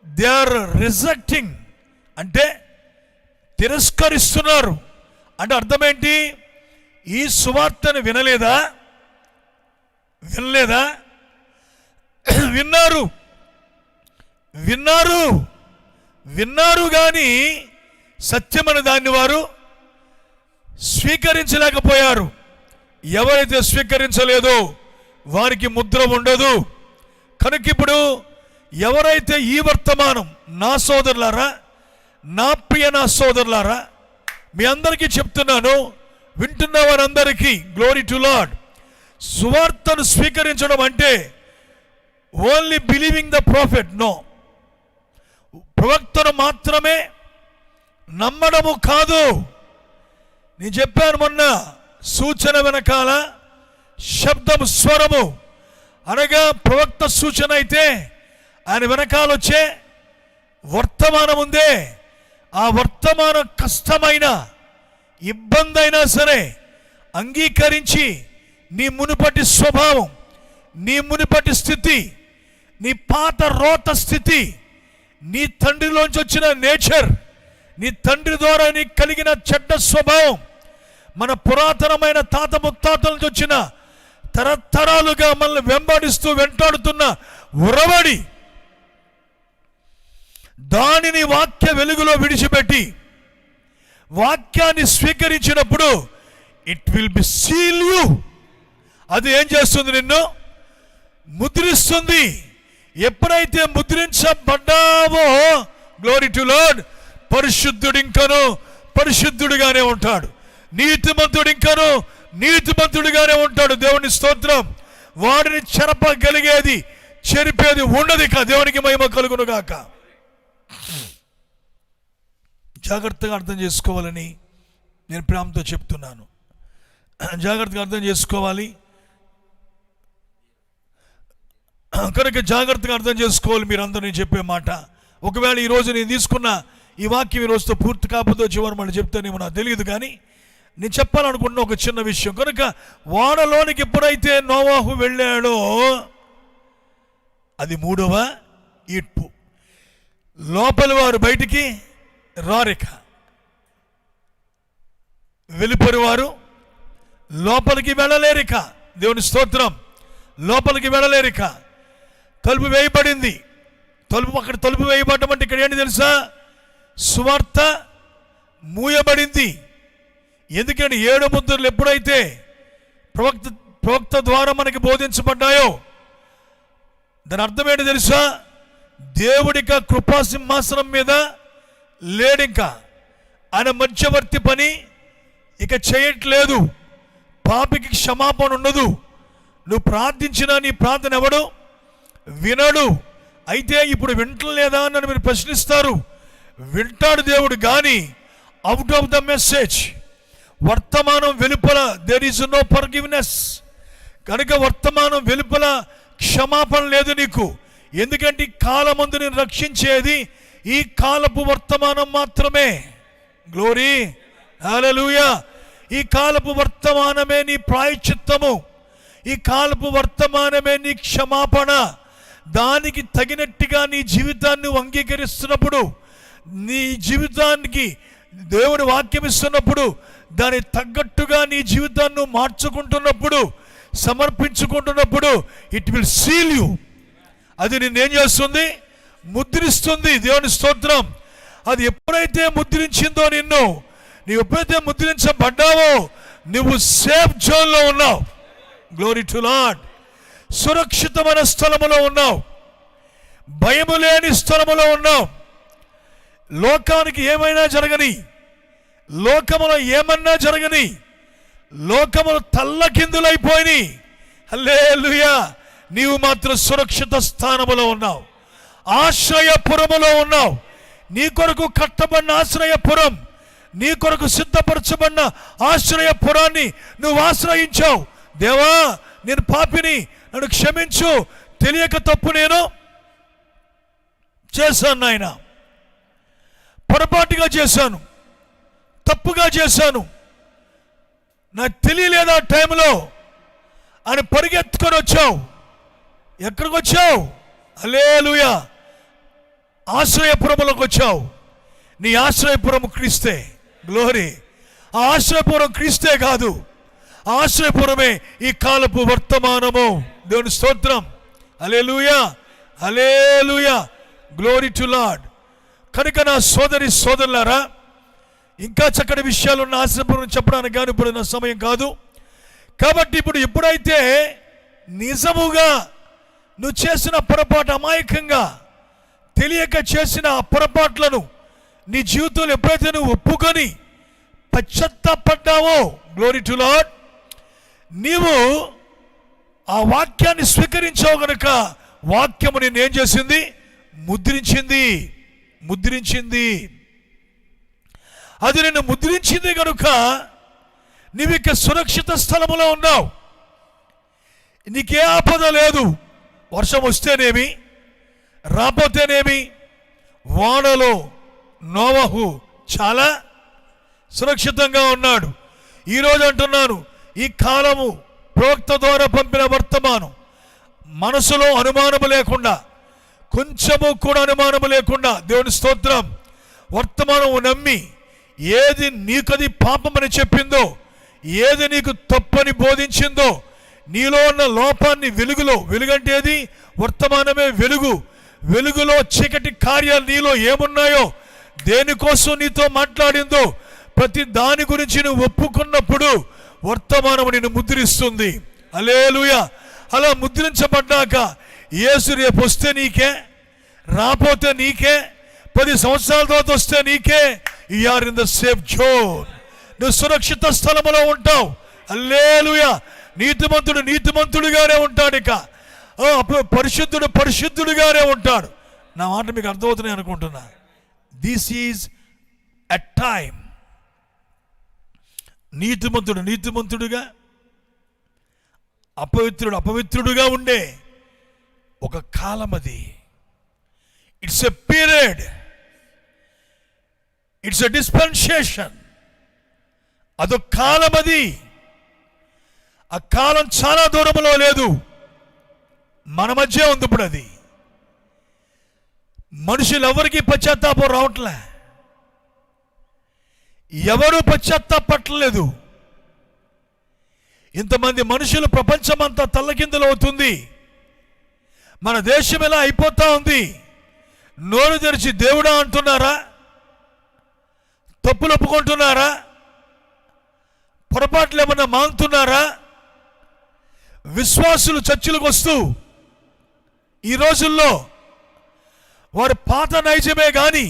దే ఆర్ రిజెక్టింగ్, అంటే తిరస్కరిస్తున్నారు. అంటే అర్థమేంటి? ఈ సువార్తను వినలేదా? విన్నారు విన్నారు విన్నారు కానీ సత్యమని దాన్ని వారు స్వీకరించలేకపోయారు. ఎవరైతే స్వీకరించలేదో వారికి ముద్ర ఉండదు. కనుక ఇప్పుడు ఎవరైతే ఈ వర్తమానం, నా సోదరులారా, నా ప్రియ నా సోదరులారా, మీ అందరికీ చెప్తున్నాను, వింటున్న వారందరికీ గ్లోరీ టు లార్డ్. సువార్తను స్వీకరించడం అంటే only believing the prophet, no. ప్రవక్తను మాత్రమే నమ్మడము కాదు. నేను చెప్పాను మొన్న, సూచన వెనకాల శబ్దము, స్వరము అనగా ప్రవక్త సూచన అయితే ఆయన వెనకాల వచ్చే వర్తమానం ఉందే, ఆ వర్తమానం కష్టమైన, ఇబ్బంది అయినా సరే అంగీకరించి నీ మునుపటి స్వభావం, నీ మునుపటి స్థితి, నీ పాత రోత స్థితి, నీ తండ్రిలోంచి వచ్చిన నేచర్, నీ తండ్రి ద్వారా నీకు కలిగిన చెడ్డ స్వభావం, మన పురాతనమైన తాత ముత్తాతల నుంచి వచ్చిన తరతరాలుగా మనల్ని వెంబడిస్తూ వెంటాడుతున్న ఉరవడి, దానిని వాక్య వెలుగులో విడిచిపెట్టి వాక్యాన్ని స్వీకరించినప్పుడు it will be seal you. అది ఏం చేస్తుంది? నిన్ను ముద్రిస్తుంది. ఎప్పుడైతే ముద్రించబడ్డావో, గ్లోరీ టు లార్డ్, పరిశుద్ధుడు ఇంకను పరిశుద్ధుడిగానే ఉంటాడు, నీతిమంతుడు ఇంకను నీతిమంతుడిగానే ఉంటాడు. దేవుని స్తోత్రం. వాడిని చెరపగలిగేది, చెరిపేది ఉండదు. ఇక దేవునికి మహిమ కలుగును గాక. జాగ్రత్తగా అర్థం చేసుకోవాలని నేను ప్రేమతో చెప్తున్నాను. జాగ్రత్తగా అర్థం చేసుకోవాలి. కనుక జాగ్రత్తగా అర్థం చేసుకోవాలి మీరందరూ నేను చెప్పే మాట. ఒకవేళ ఈరోజు నేను తీసుకున్న ఈ వాక్యం ఈ రోజుతో పూర్తి కాకపోతే చివరి మళ్ళీ చెప్తానేమో నాకు తెలియదు, కానీ నేను చెప్పాలనుకున్న ఒక చిన్న విషయం. కనుక వానలోనికి ఎప్పుడైతే నోవాహు వెళ్ళాడో అది 3వ ఈడ్పు. లోపలి వారు బయటికి రారిక, వెలుపరి వారు లోపలికి వెళ్ళలేరిక. దేవుని స్తోత్రం. లోపలికి వెళ్ళలేరిక. తలుపు వేయబడింది. అక్కడ తలుపు వేయబడటం అంటే ఇక్కడ ఏంటి తెలుసా? సువార్త మూయబడింది. ఎందుకంటే 7 ముద్రలు ఎప్పుడైతే ప్రవక్త ద్వారా మనకి బోధించబడ్డాయో దాని అర్థం ఏంటి తెలుసా? దేవుడిక కృపాసింహాసనం మీద లేడింకా. ఆయన మధ్యవర్తి పని ఇక చేయట్లేదు. పాపికి క్షమాపణ ఉండదు. నువ్వు ప్రార్థించినా నీ ప్రార్థన ఎవడు వినడు. అయితే ఇప్పుడు వింటలేదా అని మీరు ప్రశ్నిస్తారు. వింటాడు దేవుడు, కానీ అవుట్ ఆఫ్ ద మెసేజ్, వర్తమానం వెలుపల దేర్ ఈజ్ నో ఫర్గివ్నెస్. కనుక వర్తమానం వెలుపల క్షమాపణ లేదు నీకు. ఎందుకంటే ఈ కాలమందు నేను రక్షించేది ఈ కాలపు వర్తమానం మాత్రమే. గ్లోరీ, హల్లెలూయా. ఈ కాలపు వర్తమానమే నీ ప్రాయశ్చిత్తము, ఈ కాలపు వర్తమానమే నీ క్షమాపణ. దానికి తగినట్టుగా నీ జీవితాన్ని అంగీకరిస్తున్నప్పుడు, నీ జీవితానికి దేవుని వాక్యం ఇస్తున్నప్పుడు, దానికి తగ్గట్టుగా నీ జీవితాన్ని మార్చుకుంటున్నప్పుడు, సమర్పించుకుంటున్నప్పుడు, ఇట్ విల్ సీల్ యూ. అది నిన్నేం చేస్తుంది? ముద్రిస్తుంది. దేవుని స్తోత్రం. అది ఎప్పుడైతే ముద్రించిందో నిన్ను, నీవు ఎప్పుడైతే ముద్రించబడ్డావో నువ్వు సేఫ్ జోన్లో ఉన్నావు. Glory to lord. సురక్షితమైన స్థలములో ఉన్నావు, భయము లేని స్థలములో ఉన్నావు. లోకానికి ఏమైనా జరగని, లోకములో ఏమన్నా జరగని, లోకములు తల్లకిందులైపోయి, హల్లెలూయా, నీవు మాత్రం సురక్షిత స్థానములో ఉన్నావు, ఆశ్రయపురములో ఉన్నావు. నీ కొరకు కట్టబడిన ఆశ్రయపురం, నీ కొరకు సిద్ధపరచబడిన ఆశ్రయపురాన్ని నువ్వు ఆశ్రయించావు. దేవా, నేను పాపిని, నన్ను క్షమించు, తెలియక తప్పు నేను చేశాను నాయన, పొరపాటుగా చేశాను, తప్పుగా చేశాను, నాకు తెలియలేదు ఆ టైంలో అని పరిగెత్తుకొని వచ్చావు. ఎక్కడికి వచ్చావు? హల్లెలూయా, ఆశ్రయపురములోకి వచ్చావు. నీ ఆశ్రయపురము క్రీస్తే. గ్లోరీ. ఆ ఆశ్రయపురం క్రీస్తే కాదు, ఆశ్రయపురమే ఈ కాలపు వర్తమానము. దేవుని స్తోత్రం. హల్లెలూయా, హల్లెలూయా, గ్లోరీ టు లార్డ్. కనుక నా సోదరి సోదరులారా, ఇంకా చక్కటి విషయాలు ఉన్న ఆశ్రయపురం చెప్పడానికి కానీ ఇప్పుడు నా సమయం కాదు. కాబట్టి ఇప్పుడు ఎప్పుడైతే నిజముగా నువ్వు చేసిన పొరపాటు, అమాయకంగా తెలియక చేసిన ఆ పొరపాట్లను నీ జీవితంలో ఎప్పుడైతే నువ్వు ఒప్పుకొని పశ్చాత్తాపడ్డావో, గ్లోరీ టు లార్డ్, నీవు ఆ వాక్యాన్ని స్వీకరించావు కనుక వాక్యము నిన్ను ఏం చేసింది? ముద్రించింది. ముద్రించింది. అది నిన్ను ముద్రించింది కనుక నీవు ఇక సురక్షిత స్థలములో ఉన్నావు. నీకే ఆపద లేదు. వర్షం వస్తేనేమి, రాపోతేనేమి. వానలో నోవహు చాలా సురక్షితంగా ఉన్నాడు. ఈరోజు అంటున్నాను, ఈ కాలము ప్రవక్త ద్వారా పంపిన వర్తమానం మనసులో అనుమానము లేకుండా, కొంచెము కూడా అనుమానము లేకుండా, దేవుని స్తోత్రం, వర్తమానం నమ్మి ఏది నీకది పాపమని చెప్పిందో, ఏది నీకు తప్పని బోధించిందో, నీలో ఉన్న లోపాన్ని వెలుగులో, వెలుగంటే ఏది? వర్తమానమే వెలుగు. వెలుగులో చీకటి కార్యాలు నీలో ఏమున్నాయో, దేనికోసం నీతో మాట్లాడిందో, ప్రతి దాని గురించి నువ్వు ఒప్పుకున్నప్పుడు వర్తమానము నిన్ను ముద్రిస్తుంది. హల్లెలూయా. అలా ముద్రించబడ్డాక యేసు రేపు వస్తే నీకే, రాపోతే నీకే, 10 సంవత్సరాల తర్వాత వస్తే నీకే. You are in the safe zone. నువ్వు సురక్షిత స్థలములో ఉంటావు. హల్లెలూయా. నీతిమంతుడు నీతిమంతుడిగానే ఉంటాడు. ఇక పరిశుద్ధుడు పరిశుద్ధుడిగానే ఉంటాడు. నా మాట మీకు అర్థమవుతున్నాయి అనుకుంటున్నా. This is a time. నీతిమంతుడు నీతిమంతుడుగా, అపవిత్రుడు అపవిత్రుడుగా ఉండే ఒక కాలం అది. It's a period, it's a dispensation. అదొక కాలం అది. ఆ కాలం చాలా దూరంలో లేదు, మన మధ్య ఉంది. ఇప్పుడు అది మనుషులు ఎవరికి పశ్చాత్తాపం రావట్లే, ఎవరు పశ్చాత్తాపట్టలేదు. ఇంతమంది మనుషులు, ప్రపంచమంతా తల్లకిందులు అవుతుంది. మన దేశం ఎలా అయిపోతా ఉంది. నోరు తెరిచి దేవుడా అంటున్నారా? తప్పులు ఒప్పుకుంటున్నారా? పొరపాట్లు ఏమన్నా మాంగుతున్నారా? విశ్వాసులు చర్చిలకు వస్తూ ఈ రోజుల్లో వారి పాత నైజమే కానీ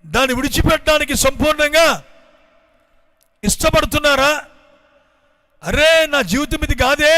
దాన్ని విడిచిపెట్టడానికి సంపూర్ణంగా ఇష్టపడుతున్నారా? అరే, నా జీవితం ఇది కాదే,